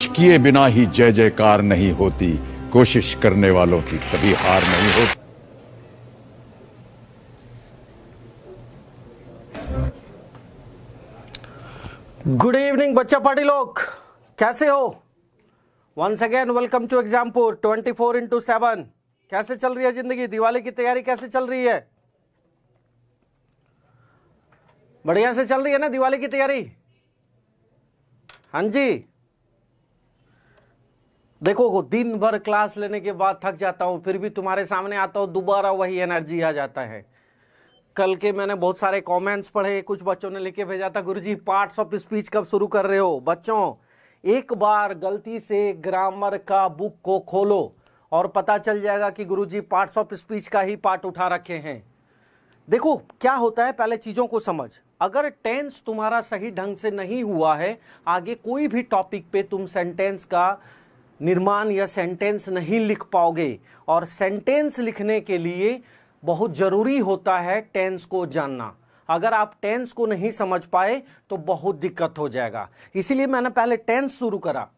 किए बिना ही जय जयकार नहीं होती, कोशिश करने वालों की कभी हार नहीं होती। गुड इवनिंग बच्चा पार्टी लोग, कैसे हो? Once again welcome to Exampur 24/7। कैसे चल रही है जिंदगी? दिवाली की तैयारी कैसे चल रही है? बढ़िया से चल रही है ना दिवाली की तैयारी? हाँ जी। देखो, दिन भर क्लास लेने के बाद थक जाता हूं, फिर भी तुम्हारे सामने आता हूं, दोबारा वही एनर्जी आ जाता है। कल के मैंने बहुत सारे कमेंट्स पढ़े, कुछ बच्चों ने लिख के भेजा था, गुरुजी पार्ट्स ऑफ स्पीच कब शुरू कर रहे हो? बच्चों, एक बार गलती से ग्रामर का बुक को खोलो और पता चल जाएगा कि गुरुजी पार्ट्स ऑफ स्पीच का ही पार्ट उठा रखे हैं। देखो क्या होता है, पहले चीजों को समझ। अगर टेंस तुम्हारा सही ढंग से नहीं हुआ है, आगे कोई भी टॉपिक पे तुम सेंटेंस का निर्माण या सेंटेंस नहीं लिख पाओगे। और सेंटेंस लिखने के लिए बहुत जरूरी होता है टेंस को जानना। अगर आप टेंस को नहीं समझ पाए तो बहुत दिक्कत हो जाएगा। इसीलिए मैंने पहले टेंस शुरू करा,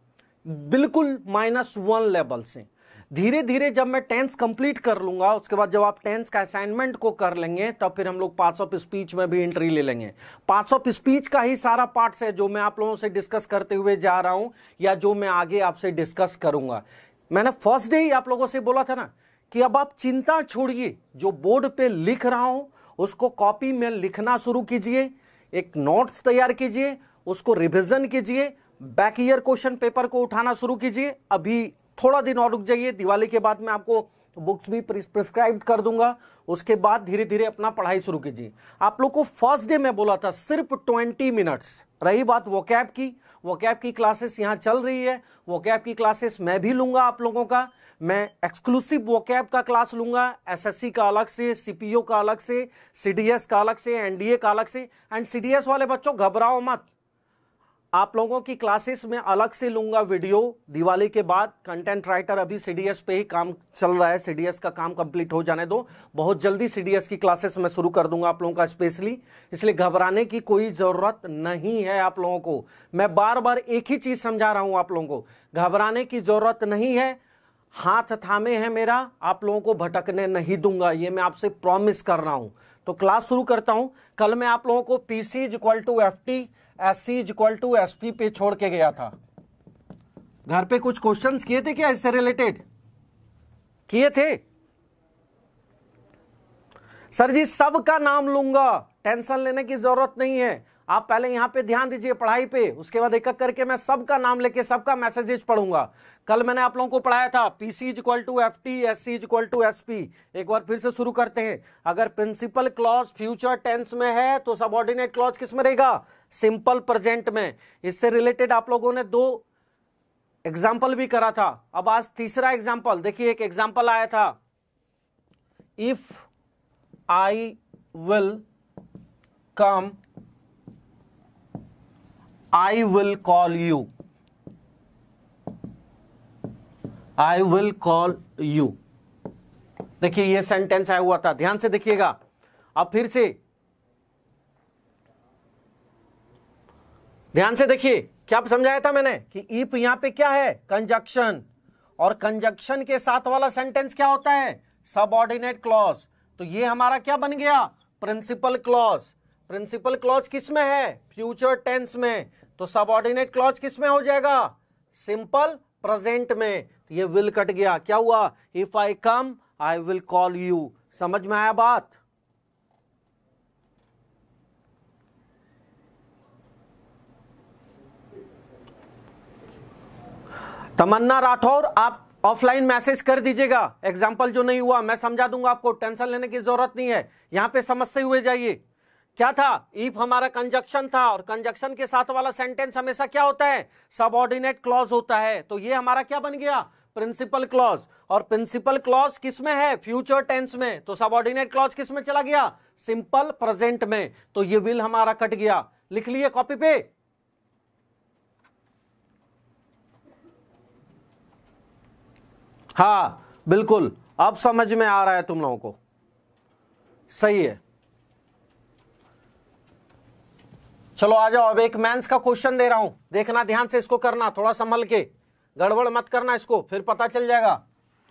बिल्कुल -1 लेवल से। धीरे धीरे जब मैं टेंस कंप्लीट कर लूंगा, उसके बाद जब आप टेंस का असाइनमेंट को कर लेंगे, तब फिर हम लोग पार्ट्स ऑफ स्पीच में भी एंट्री ले लेंगे। पार्ट्स ऑफ स्पीच का ही सारा पार्ट्स है जो मैं आप लोगों से डिस्कस करते हुए जा रहा हूं, या जो मैं आगे आपसे डिस्कस करूंगा। मैंने फर्स्ट डे ही आप लोगों से बोला था ना कि अब आप चिंता छोड़िए, जो बोर्ड पे लिख रहा हूं उसको कॉपी में लिखना शुरू कीजिए, एक नोट्स तैयार कीजिए, उसको रिवीजन कीजिए, बैक ईयर क्वेश्चन पेपर को उठाना शुरू कीजिए। अभी थोड़ा दिन और रुक जाइए, दिवाली के बाद मैं आपको बुक्स भी प्रिस्क्राइब कर दूंगा। उसके बाद धीरे धीरे अपना पढ़ाई शुरू कीजिए। आप लोग को फर्स्ट डे में बोला था सिर्फ 20 मिनट्स। रही बात वोकैब की क्लासेस यहां चल रही है। वोकैब की क्लासेस मैं भी लूंगा आप लोगों का। मैं एक्सक्लूसिव वोकैब का क्लास लूंगा, एसएससी का अलग से, सीपीओ का अलग से, सीडीएस का अलग से, एनडीए का अलग से। एंड सीडीएस वाले बच्चों घबराओ मत, आप लोगों की क्लासेस में अलग से लूंगा वीडियो दिवाली के बाद। कंटेंट राइटर अभी सीडीएस पे ही काम चल रहा है, सीडीएस का काम कंप्लीट हो जाने दो, बहुत जल्दी सीडीएस की क्लासेस मैं शुरू कर दूंगा आप लोगों का स्पेशली। इसलिए घबराने की कोई जरूरत नहीं है आप लोगों को। मैं बार बार एक ही चीज समझा रहा हूं आप लोगों को, घबराने की जरूरत नहीं है। हाथ थामे है मेरा, आप लोगों को भटकने नहीं दूंगा, ये मैं आपसे प्रॉमिस कर रहा हूं। तो क्लास शुरू करता हूं। कल मैं आप लोगों को PC = FT, SC = SP पे छोड़ के गया था। घर पे कुछ क्वेश्चंस किए थे क्या इससे रिलेटेड? किए थे? सर जी सबका नाम लूंगा, टेंशन लेने की जरूरत नहीं है। आप पहले यहां पे ध्यान दीजिए पढ़ाई पे, उसके बाद एक एक करके मैं सबका नाम लेके सबका मैसेजेस पढ़ूंगा। कल मैंने आप लोगों को पढ़ाया था PC = FT, SC = SP। एक बार फिर से शुरू करते हैं। अगर प्रिंसिपल क्लॉज फ्यूचर टेंस में है तो सबऑर्डिनेट क्लॉज किस में रहेगा? सिंपल प्रेजेंट में। इससे रिलेटेड आप लोगों ने 2 एग्जाम्पल भी करा था। अब आज तीसरा एग्जाम्पल देखिए। एक एग्जाम्पल आया था, if I will come I will call you. I will call you. देखिए ये सेंटेंस आया हुआ था, ध्यान से देखिएगा। अब फिर से ध्यान से देखिए, क्या समझाया था मैंने कि इफ यहां पे क्या है? कंजक्शन। और कंजक्शन के साथ वाला सेंटेंस क्या होता है? Subordinate clause. तो ये हमारा क्या बन गया? Principal clause. प्रिंसिपल क्लॉज किस में है? फ्यूचर टेंस में। तो सबऑर्डिनेट क्लॉज किस में हो जाएगा? सिंपल प्रेजेंट में। तो ये विल कट गया, क्या हुआ? If I come I will call you. समझ में आया बात? तमन्ना राठौर, आप ऑफलाइन मैसेज कर दीजिएगा। एग्जाम्पल जो नहीं हुआ मैं समझा दूंगा आपको, टेंशन लेने की जरूरत नहीं है। यहां पे समझते हुए जाइए। क्या था? इफ हमारा कंजक्शन था, और कंजक्शन के साथ वाला सेंटेंस हमेशा क्या होता है? सबऑर्डिनेट क्लॉज होता है। तो ये हमारा क्या बन गया? Principal clause. और प्रिंसिपल क्लॉज किस में है? फ्यूचर टेंस में। तो सबऑर्डिनेट क्लॉज किस में चला गया? सिंपल प्रेजेंट में। तो ये विल हमारा कट गया। लिख लिए कॉपी पे? हाँ बिल्कुल, अब समझ में आ रहा है तुम लोगों को। सही है। चलो आ जाओ, अब एक मैथ्स का क्वेश्चन दे रहा हूं, देखना ध्यान से, इसको करना थोड़ा संभल के, गड़बड़ मत करना इसको, फिर पता चल जाएगा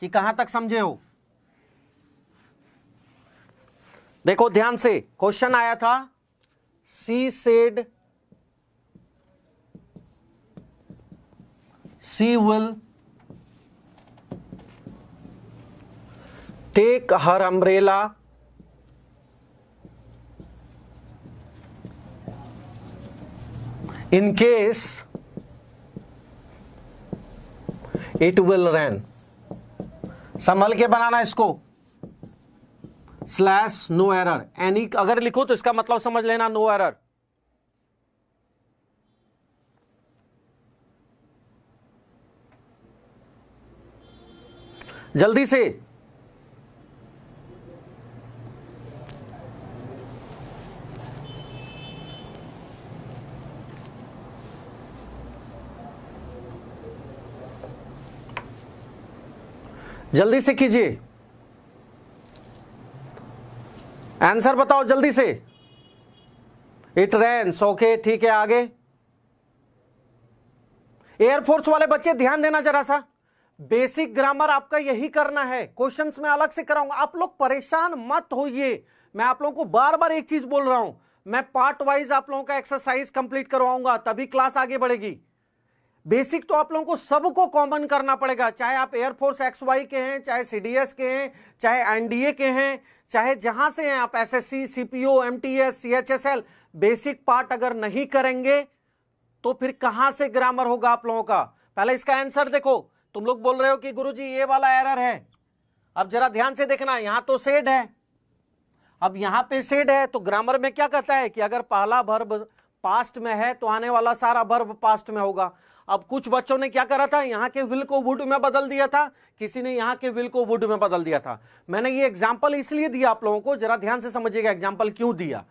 कि कहां तक समझे हो। देखो ध्यान से, क्वेश्चन आया था, she said she will take her umbrella in case it will rain। संभल के बनाना इसको, स्लैश नो एरर, एनी अगर लिखो तो इसका मतलब समझ लेना नो एरर। जल्दी से, जल्दी से कीजिए, आंसर बताओ जल्दी से। इट रेन्स, ओके ठीक है, आगे। एयरफोर्स वाले बच्चे ध्यान देना जरा सा, बेसिक ग्रामर आपका यही करना है, क्वेश्चंस में अलग से कराऊंगा, आप लोग परेशान मत होइए। मैं आप लोगों को बार बार एक चीज बोल रहा हूं, मैं पार्ट वाइज आप लोगों का एक्सरसाइज कंप्लीट करवाऊंगा, तभी क्लास आगे बढ़ेगी। बेसिक तो आप लोगों को सबको कॉमन करना पड़ेगा, चाहे आप एयरफोर्स XY के हैं, चाहे CDS के हैं, चाहे NDA के हैं, चाहे जहां से हैं आप, SSC, CPO, MTS, CHSL। Basic part अगर नहीं करेंगे तो फिर कहां से ग्रामर होगा आप लोगों का। पहले इसका आंसर देखो, तुम लोग बोल रहे हो कि गुरुजी ये वाला एरर है, अब जरा ध्यान से देखना, यहां तो सेड है, अब यहां पे सेड है, तो ग्रामर में क्या कहता है कि अगर पहला वर्ब पास्ट में है तो आने वाला सारा वर्ब पास्ट में होगा। अब कुछ बच्चों ने क्या करा था, यहां के विल को वुड में बदल दिया था, किसी ने यहां के विल को वुड में बदल दिया था। मैंने ये एग्जांपल इसलिए दिया आप लोगों को, जरा ध्यान से समझिएगा एग्जांपल क्यों दिया।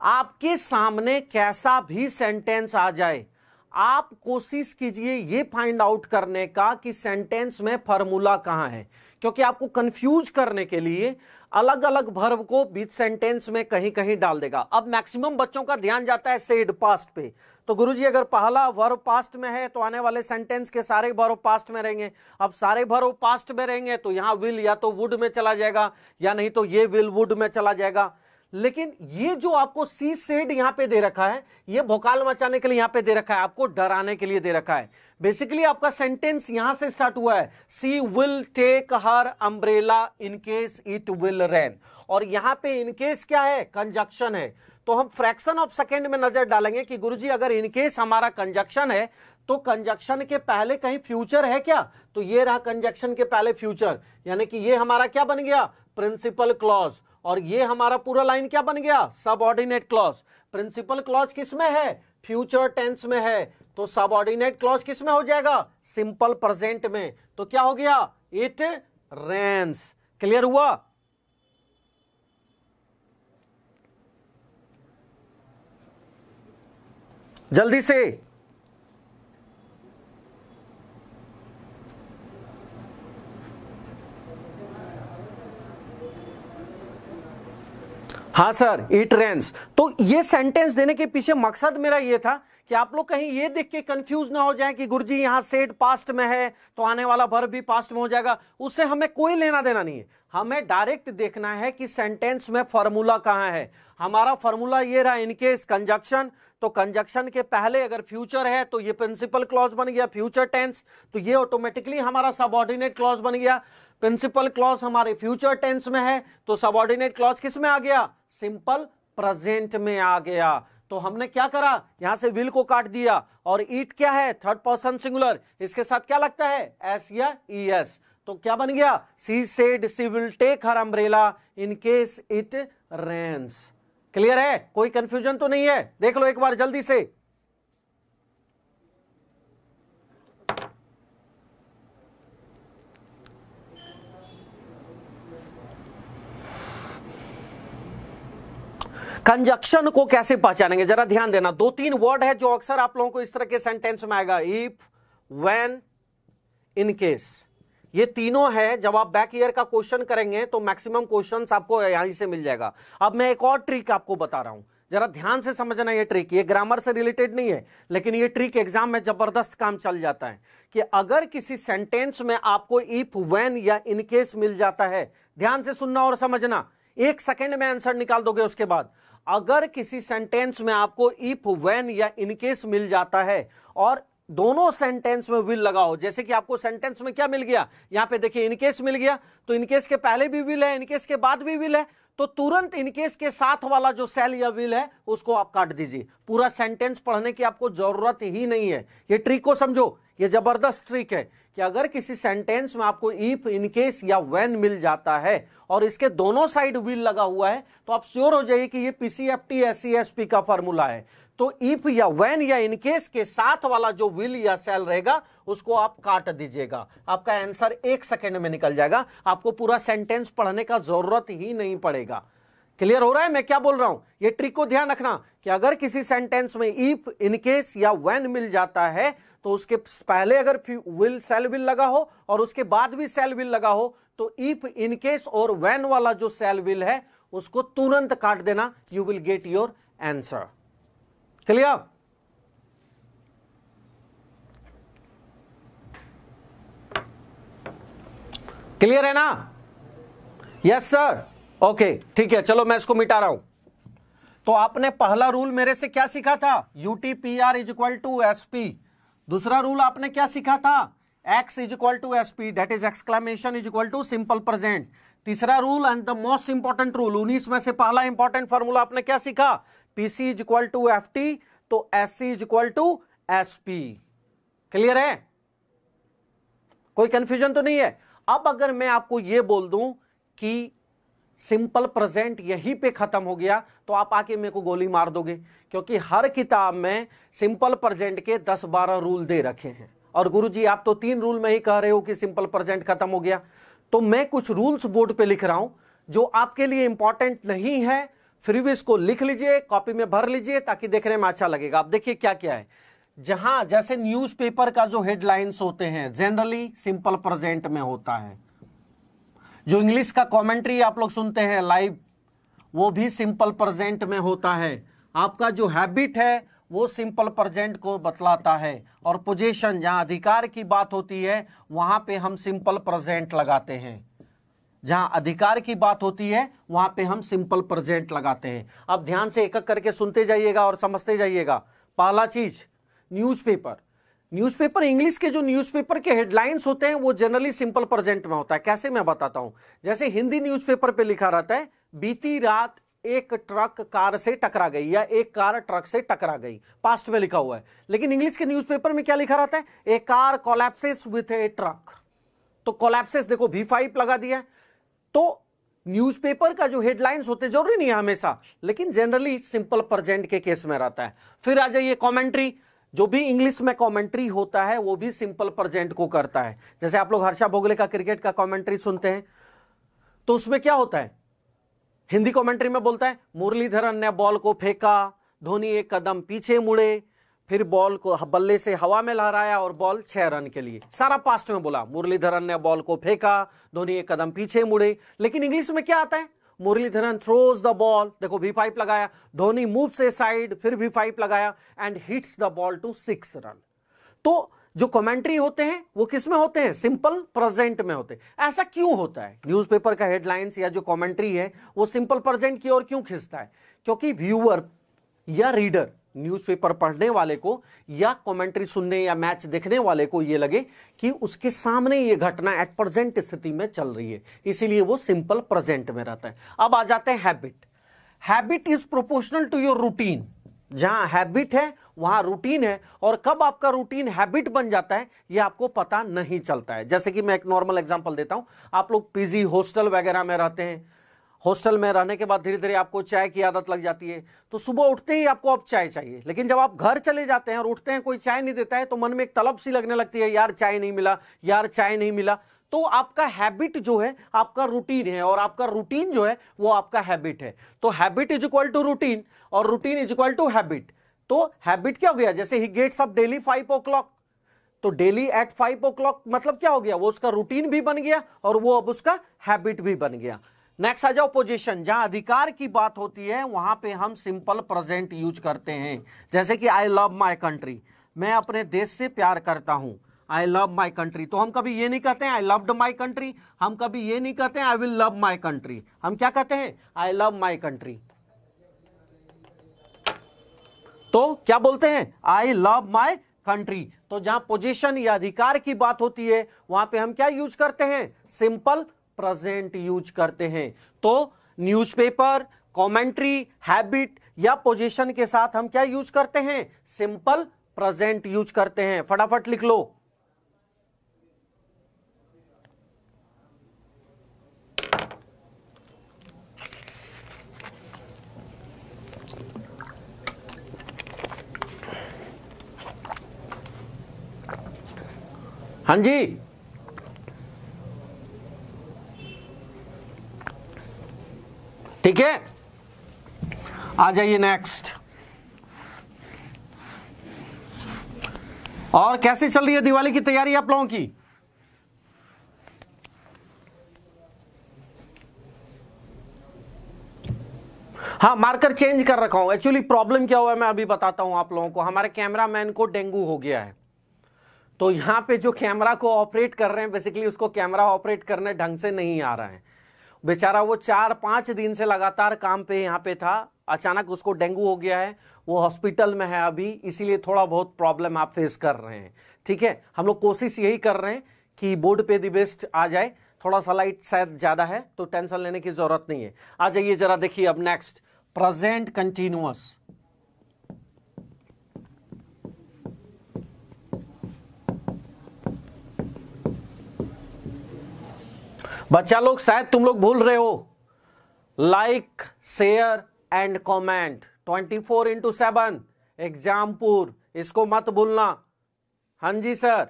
आपके सामने कैसा भी सेंटेंस आ जाए, आप कोशिश कीजिए ये फाइंड आउट करने का कि सेंटेंस में फॉर्मूला कहां है, क्योंकि आपको कंफ्यूज करने के लिए अलग अलग वर्ब को बीच सेंटेंस में कहीं कहीं डाल देगा। अब मैक्सिमम बच्चों का ध्यान जाता है सेड पास्ट पे, तो गुरुजी अगर पहला वर्ब पास्ट में है तो आने वाले सेंटेंस के सारे वर्ब पास्ट में रहेंगे। अब सारे वर्ब पास्ट में रहेंगे तो यहां विल या तो वुड में चला जाएगा, या नहीं तो ये विल वुड में चला जाएगा। लेकिन ये जो आपको सी सेड यहां पे दे रखा है, ये भोकाल मचाने के लिए यहां पे दे रखा है, आपको डराने के लिए दे रखा है। बेसिकली आपका सेंटेंस यहां से स्टार्ट हुआ है, she will take her umbrella in case it will rain, और यहां पे इन केस क्या है, कंजक्शन है। तो हम फ्रैक्शन ऑफ सेकेंड में नजर डालेंगे कि गुरुजी अगर इन केस हमारा कंजक्शन है तो कंजक्शन के पहले कहीं फ्यूचर है क्या, तो ये रहा कंजक्शन के पहले फ्यूचर, यानी कि ये हमारा क्या बन गया, प्रिंसिपल क्लॉज, और ये हमारा पूरा लाइन क्या बन गया, सबऑर्डिनेट क्लॉज। प्रिंसिपल क्लॉज किस में है, फ्यूचर टेंस में है, तो सबऑर्डिनेट क्लॉज किस में हो जाएगा, सिंपल प्रेजेंट में। तो क्या हो गया, इट रेन्स। क्लियर हुआ। जल्दी से, हाँ सर, इट रेन्स। तो ये सेंटेंस देने के पीछे मकसद मेरा ये था कि आप लोग कहीं ये देख के कंफ्यूज ना हो जाएं कि गुरुजी यहां सेड पास्ट में है तो आने वाला वर्ब भी पास्ट में हो जाएगा, उससे हमें कोई लेना देना नहीं है। हमें डायरेक्ट देखना है कि सेंटेंस में फॉर्मूला कहां है। हमारा फॉर्मूला ये रहा, इनकेस कंजक्शन, तो कंजक्शन के पहले अगर फ्यूचर है तो ये प्रिंसिपल क्लॉज बन गया, फ्यूचर टेंस, तो ये ऑटोमेटिकली हमारा सबऑर्डिनेट क्लॉज बन गया। प्रिंसिपल क्लॉज हमारे फ्यूचर टेंस में है तो सबऑर्डिनेट क्लॉज किस में आ गया, सिंपल प्रेजेंट में आ गया। तो हमने क्या करा, यहां से विल को काट दिया, और ईट क्या है, थर्ड पर्सन सिंगुलर, इसके साथ क्या लगता है, एस या ईएस, तो क्या बन गया, she said she will take her umbrella in case it rains. Clear है, कोई कंफ्यूजन तो नहीं है, देख लो एक बार जल्दी से। कंजक्शन को कैसे पहचानेंगे, जरा ध्यान देना। दो तीन वर्ड है जो अक्सर आप लोगों को इस तरह के सेंटेंस में आएगा, इफ, व्हेन, इन केस, ये तीनों है। जब आप बैक ईयर का क्वेश्चन करेंगे तो मैक्सिमम क्वेश्चंस आपको यहीं से मिल जाएगा। अब मैं एक और ट्रिक आपको बता रहा हूं, जरा ध्यान से समझना ये ट्रिक, ये ग्रामर से रिलेटेड नहीं है, लेकिन ये ट्रिक एग्जाम में जबरदस्त काम चल जाता है कि अगर किसी सेंटेंस में आपको इफ, व्हेन या इन केस मिल जाता है, ध्यान से सुनना और समझना, 1 सेकेंड में आंसर निकाल दोगे उसके बाद। अगर किसी सेंटेंस में आपको इफ, व्हेन या इन केस मिल जाता है और दोनों सेंटेंस में विल लगा हो, जैसे कि आपको सेंटेंस में क्या मिल गया, यहां पे देखिए इनकेस मिल गया, तो इनकेस के पहले भी विल है, इनकेस के बाद भी विल है, तो तुरंत इनकेस के साथ वाला जो सेल या विल है उसको आप काट दीजिए। पूरा सेंटेंस पढ़ने की आपको जरूरत ही नहीं है। ये ट्रिक को समझो, ये जबरदस्त ट्रिक है कि अगर किसी सेंटेंस में आपको इफ, इनकेस या व्हेन मिल जाता है और इसके दोनों साइड विल लगा हुआ है, तो आप श्योर हो जाइए कि ये पीसीएफटी एससीएसपी का फॉर्मूला है। तो इफ या व्हेन या इनकेस के साथ वाला जो विल या सेल रहेगा उसको आप काट दीजिएगा, आपका आंसर 1 सेकेंड में निकल जाएगा। आपको पूरा सेंटेंस पढ़ने का जरूरत ही नहीं पड़ेगा। क्लियर हो रहा है मैं क्या बोल रहा हूं? ये ट्रिक को ध्यान रखना कि अगर किसी सेंटेंस में इफ, इनकेस या व्हेन मिल जाता है तो उसके पहले अगर विल, सेल विल लगा हो और उसके बाद भी सेल विल लगा हो, तो इफ, इनकेस और व्हेन वाला जो सेल विल है उसको तुरंत काट देना, you will get your answer. Clear? Clear है ना? यस सर, ओके ठीक है, चलो मैं इसको मिटा रहा हूं। तो आपने पहला रूल मेरे से क्या सीखा था, UTPR is equal to SP। दूसरा रूल आपने क्या सीखा था, X is equal to SP, that is exclamation is equal to simple present. तीसरा rule and the most important rule, 19 में से पहला इंपॉर्टेंट फॉर्मूला आपने क्या सीखा, PC is equal to FT, तो SC is equal to SP। Clear है? कोई कंफ्यूजन तो नहीं है? अब अगर मैं आपको यह बोल दूं कि सिंपल प्रेजेंट यहीं पे खत्म हो गया, तो आप आके मेरे को गोली मार दोगे, क्योंकि हर किताब में सिंपल प्रेजेंट के 10-12 रूल दे रखे हैं। और गुरुजी आप तो 3 रूल में ही कह रहे हो कि सिंपल प्रेजेंट खत्म हो गया। तो मैं कुछ रूल्स बोर्ड पे लिख रहा हूं जो आपके लिए इंपॉर्टेंट नहीं है, फिर भी इसको लिख लीजिए, कॉपी में भर लीजिए ताकि देखने में अच्छा लगेगा। आप देखिए क्या क्या है। जहां जैसे न्यूज़पेपर का जो हेडलाइंस होते हैं जनरली सिंपल प्रेजेंट में होता है। जो इंग्लिश का कमेंट्री आप लोग सुनते हैं लाइव, वो भी सिंपल प्रेजेंट में होता है। आपका जो हैबिट है वो सिंपल प्रेजेंट को बतलाता है। और पोजीशन, जहां अधिकार की बात होती है वहां पे हम सिंपल प्रेजेंट लगाते हैं। जहां अधिकार की बात होती है वहां पे हम सिंपल प्रेजेंट लगाते हैं। अब ध्यान से एक एक करके सुनते जाइएगा और समझते जाइएगा। पहला चीज, न्यूज़पेपर। न्यूज़पेपर, इंग्लिश के जो न्यूज़पेपर के हेडलाइंस होते हैं वो जनरली सिंपल प्रेजेंट में होता है। कैसे, मैं बताता हूं। जैसे हिंदी न्यूज़पेपर पे लिखा रहता है, बीती रात एक ट्रक कार से टकरा गई, या एक कार ट्रक से टकरा गई, पास्ट में लिखा हुआ है। लेकिन इंग्लिश के न्यूज़पेपर में क्या लिखा रहता है, a car collapses with a truck. तो कोलैप्सेस देखो V5 लगा दिया। तो न्यूज़पेपर का जो हेडलाइंस होते हैं, जरूरी नहीं है हमेशा, लेकिन जनरली सिंपल प्रेजेंट के केस में रहता है। फिर आ जाइए कमेंट्री। जो भी इंग्लिश में कमेंट्री होता है वो भी सिंपल प्रेजेंट को करता है। जैसे आप लोग हर्षा भोगले का क्रिकेट का कमेंट्री सुनते हैं, तो उसमें क्या होता है, हिंदी कमेंट्री में बोलता है मुरलीधरन ने बॉल को फेंका, धोनी एक कदम पीछे मुड़े, फिर बॉल को बल्ले से हवा में लहराया और बॉल 6 रन के लिए। सारा पास्ट में बोला, मुरलीधरन ने बॉल को फेंका, धोनी एक कदम पीछे मुड़े। लेकिन इंग्लिश में क्या आता है, मुरलीधरन थ्रोज द बॉल, देखो V5 लगाया, धोनी मूव्स ए साइड, फिर V5 लगाया and hits the ball to 6 run. तो जो कमेंट्री होते हैं वो किस में होते हैं, सिंपल प्रेजेंट में होते हैं। ऐसा क्यों होता है, न्यूज़पेपर का हेडलाइंस या जो कमेंट्री है वो सिंपल प्रेजेंट की ओर क्यों खींचता है? क्योंकि व्यूअर या रीडर, न्यूज़पेपर पढ़ने वाले को या कमेंट्री सुनने या मैच देखने वाले को ये लगे कि उसके सामने ये घटना एट प्रेजेंट स्थिति में चल रही है, इसीलिए वो सिंपल प्रेजेंट में रहता है। अब आ जाते हैं habit. Habit is proportional to your routine. जहां हैबिट है वहां रूटीन है, और कब आपका रूटीन हैबिट बन जाता है ये आपको पता नहीं चलता है। जैसे कि मैं एक नॉर्मल एग्जांपल देता हूं। आप लोग पीजी, हॉस्टल वगैरह में रहते हैं। हॉस्टल में रहने के बाद धीरे धीरे आपको चाय की आदत लग जाती है, तो सुबह उठते ही आपको अब चाय चाहिए। लेकिन जब आप घर चले जाते हैं और उठते हैं कोई चाय नहीं देता है, तो मन में एक तलब सी लगने लगती है, यार चाय नहीं मिला, यार चाय नहीं मिला। तो आपका हैबिट जो है आपका रूटीन है, और आपका रूटीन जो है वो आपका हैबिट है। तो habit is equal to routine और routine is equal to habit. तो हैबिट क्या हो गया, जैसे he gets up daily 5 o'clock, तो डेली एट 5 o'clock मतलब क्या हो गया, वो उसका रूटीन भी बन गया और वो अब उसका हैबिट भी बन गया। नेक्स्ट आ जाओ पोजीशन। जहां अधिकार की बात होती है वहां पे हम सिंपल प्रेजेंट यूज करते हैं। जैसे कि आई लव माई कंट्री, मैं अपने देश से प्यार करता हूं, आई लव माई कंट्री। तो हम कभी ये नहीं कहते हैं आई लव्ड माई कंट्री, हम कभी ये नहीं कहते हैं I will love my country, हम क्या कहते हैं आई लव माई कंट्री। तो क्या बोलते हैं आई लव माई कंट्री। तो जहां पोजीशन या अधिकार की बात होती है वहां पे हम क्या यूज करते हैं, सिंपल प्रेजेंट यूज करते हैं। तो न्यूज़पेपर, कमेंट्री, हैबिट या पोजीशन के साथ हम क्या यूज करते हैं, सिंपल प्रेजेंट यूज करते हैं। फटाफट लिख लो। हाँ जी, ठीक है, आ जाइए नेक्स्ट। और कैसे चल रही है दिवाली की तैयारी आप लोगों की? हाँ, मार्कर चेंज कर रखा हूं। एक्चुअली प्रॉब्लम क्या हुआ है मैं अभी बताता हूं आप लोगों को। हमारे कैमरामैन को डेंगू हो गया है, तो यहां पे जो कैमरा को ऑपरेट कर रहे हैं बेसिकली उसको कैमरा ऑपरेट करने ढंग से नहीं आ रहा है। बेचारा वो 4-5 दिन से लगातार काम पे यहां पे था, अचानक उसको डेंगू हो गया है, वो हॉस्पिटल में है अभी, इसीलिए थोड़ा बहुत प्रॉब्लम आप फेस कर रहे हैं। ठीक है, हम लोग कोशिश यही कर रहे हैं कि बोर्ड पे दी बेस्ट आ जाए। थोड़ा सा लाइट शायद ज्यादा है तो टेंशन लेने की जरूरत नहीं है। आ जाइए जरा देखिए अब नेक्स्ट, प्रेजेंट कंटिन्यूअस। बच्चा लोग शायद तुम लोग भूल रहे हो, like, share and comment 24/7 Exampur, इसको मत भूलना। हाँ जी सर,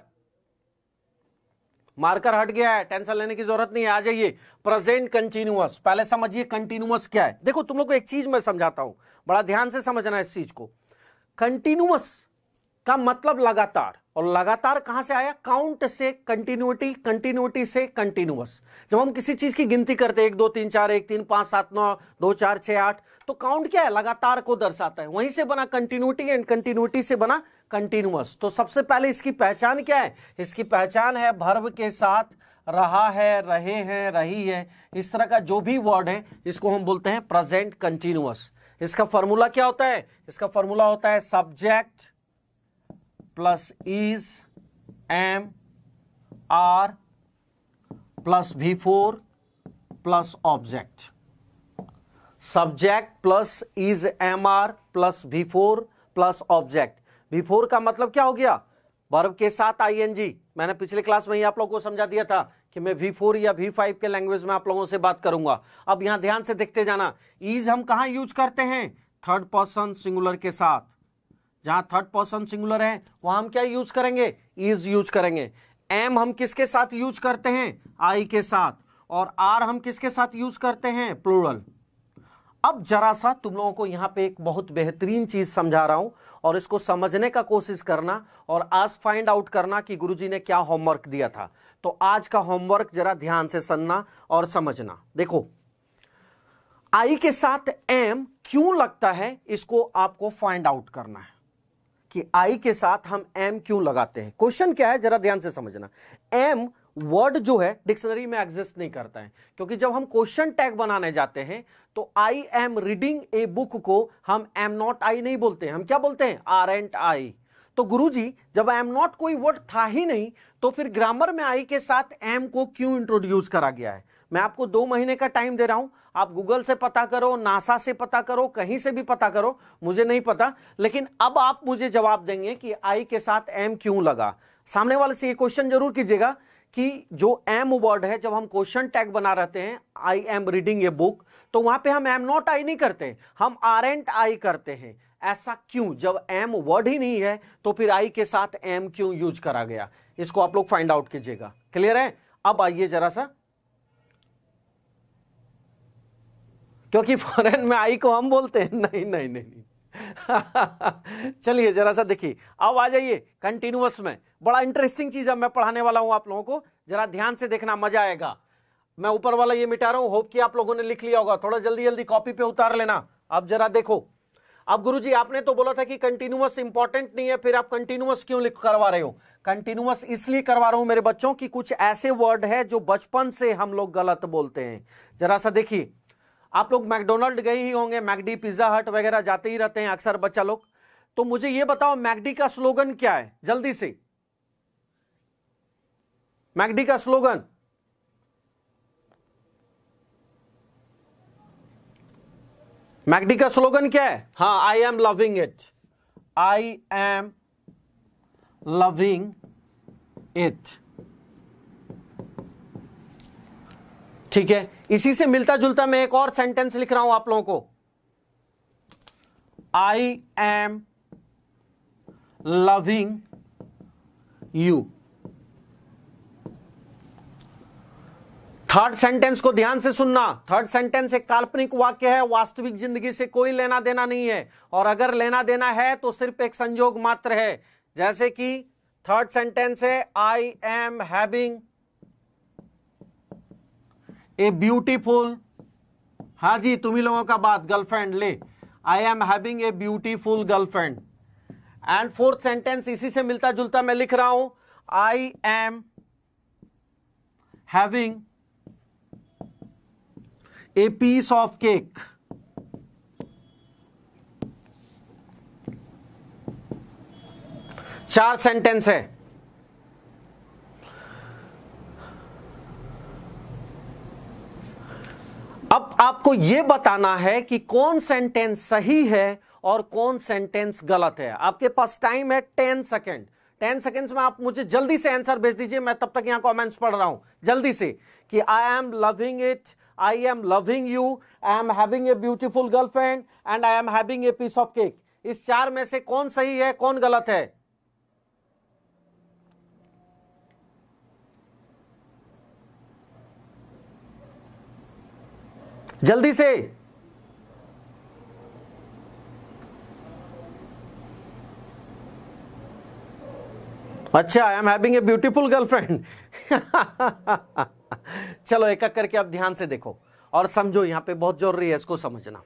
मार्कर हट गया है, टेंशन लेने की जरूरत नहीं है। आ जाइए प्रेजेंट कंटिन्यूअस। पहले समझिए कंटिन्यूअस क्या है। देखो तुम लोग को एक चीज मैं समझाता हूं, बड़ा ध्यान से समझना इस चीज को। कंटिन्यूअस का मतलब लगातार, और लगातार कहां से आया, काउंट से कंटिन्यूटी, कंटिन्यूटी से कंटिन्यूअस। जब हम किसी चीज की गिनती करते हैं 1 2 3 4 1 3 5 7 9 2 4 6 8, तो काउंट क्या है, लगातार को दर्शाता है। वहीं से बना कंटिन्यूटी एंड कंटिन्यूटी से बना कंटिन्यूअस। तो सबसे पहले इसकी पहचान क्या है, इसकी पहचान है वर्ब के साथ रहा है, रहे हैं, रही है, इस तरह का जो भी वर्ड है इसको हम बोलते हैं प्रेजेंट कंटिन्यूअस। इसका फॉर्मूला क्या होता है, इसका फॉर्मूला होता है subject plus is, am, are plus V4 plus object. Subject plus is, am, are plus V4 plus object. V4 का मतलब क्या हो गया, वर्ब के साथ ING। मैंने पिछले क्लास में ही आप लोगों को समझा दिया था कि मैं V4 या V5 के लैंग्वेज में आप लोगों से बात करूंगा। अब यहां ध्यान से देखते जाना, इज हम कहां यूज करते हैं, थर्ड पर्सन सिंगुलर के साथ। जहां थर्ड पर्सन सिंगुलर है वहां हम क्या यूज करेंगे, इज यूज करेंगे। एम हम किसके साथ यूज करते हैं, आई के साथ। और आर हम किसके साथ यूज करते हैं, प्लूरल। अब जरा सा तुम लोगों को यहां पे एक बहुत बेहतरीन चीज समझा रहा हूं और इसको समझने का कोशिश करना और आज फाइंड आउट करना कि गुरुजी ने क्या होमवर्क दिया था। तो आज का होमवर्क जरा ध्यान से सुनना और समझना। देखो, आई के साथ एम क्यों लगता है, इसको आपको फाइंड आउट करना है कि आई के साथ हम एम क्यों लगाते हैं। क्वेश्चन क्या है जरा ध्यान से समझना। एम वर्ड जो है डिक्शनरी में एग्जिस्ट नहीं करता है, क्योंकि जब हम क्वेश्चन टैग बनाने जाते हैं तो I am reading a book को हम एम नॉट आई नहीं बोलते, हम क्या बोलते हैं, आरएंट आई। तो गुरुजी जब एम नॉट कोई वर्ड था ही नहीं तो फिर ग्रामर में आई के साथ एम को क्यों इंट्रोड्यूस करा गया है। मैं आपको 2 महीने का टाइम दे रहा हूं, आप गूगल से पता करो, नासा से पता करो, कहीं से भी पता करो, मुझे नहीं पता, लेकिन अब आप मुझे जवाब देंगे कि आई के साथ एम क्यों लगा। सामने वाले से ये क्वेश्चन जरूर कीजिएगा कि जो एम वर्ड है जब हम क्वेश्चन टैग बना रहते हैं, I am reading a book, तो वहां पे हम एम नॉट आई नहीं करते, हम आरएंट आई करते हैं। ऐसा क्यों, जब एम वर्ड ही नहीं है तो फिर आई के साथ एम क्यों यूज करा गया, इसको आप लोग फाइंड आउट कीजिएगा। क्लियर है? अब आइए जरा सा, क्योंकि फॉरेन में आई को हम बोलते हैं, नहीं नहीं नहीं, नहीं। चलिए जरा सा देखिए, अब आ जाइए कंटिन्यूअस में। बड़ा इंटरेस्टिंग चीज अब मैं पढ़ाने वाला हूं आप लोगों को, जरा ध्यान से देखना, मजा आएगा। मैं ऊपर वाला ये मिटा रहा हूं, होप कि आप लोगों ने लिख लिया होगा, थोड़ा जल्दी जल्दी कॉपी पे उतार लेना। अब जरा देखो, अब गुरुजी आपने तो बोला था कि कंटिन्यूअस इंपॉर्टेंट नहीं है, फिर आप कंटिन्यूअस क्यों लिख करवा रहे हो? कंटिन्यूअस इसलिए करवा रहा हूं मेरे बच्चों की कुछ ऐसे वर्ड है जो बचपन से हम लोग गलत बोलते हैं। जरा सा देखिए, आप लोग मैकडोनल्ड गए ही होंगे, मैकडी, पिज्जा हट वगैरह जाते ही रहते हैं अक्सर बच्चा लोग। तो मुझे ये बताओ मैकडी का स्लोगन क्या है, जल्दी से। मैकडी का स्लोगन, मैकडी का स्लोगन क्या है? हाँ, आई am loving it, I am loving it. ठीक है, इसी से मिलता जुलता मैं एक और सेंटेंस लिख रहा हूं आप लोगों को, आई am loving you. Third sentence को ध्यान से सुनना। थर्ड सेंटेंस एक काल्पनिक वाक्य है, वास्तविक जिंदगी से कोई लेना देना नहीं है, और अगर लेना देना है तो सिर्फ एक संयोग मात्र है। जैसे कि थर्ड सेंटेंस है, I am having a beautiful, हाँ जी तुम्ही लोगों का बात, गर्लफ्रेंड ले, I am having a beautiful girlfriend. And fourth sentence इसी से मिलता जुलता मैं लिख रहा हूं, I am having a piece of cake. चार सेंटेंस है। अब आपको यह बताना है कि कौन सेंटेंस सही है और कौन सेंटेंस गलत है। आपके पास टाइम है 10 सेकेंड। 10 सेकेंड्स में आप मुझे जल्दी से आंसर भेज दीजिए, मैं तब तक यहां कमेंट्स पढ़ रहा हूं जल्दी से, कि I am loving it, I am loving you, I am having a beautiful girlfriend and I am having a piece of cake. इस चार में से कौन सही है, कौन गलत है? जल्दी से। अच्छा, आई am having a beautiful girlfriend. चलो एक एक करके अब ध्यान से देखो और समझो, यहां पे बहुत जरूरी है इसको समझना।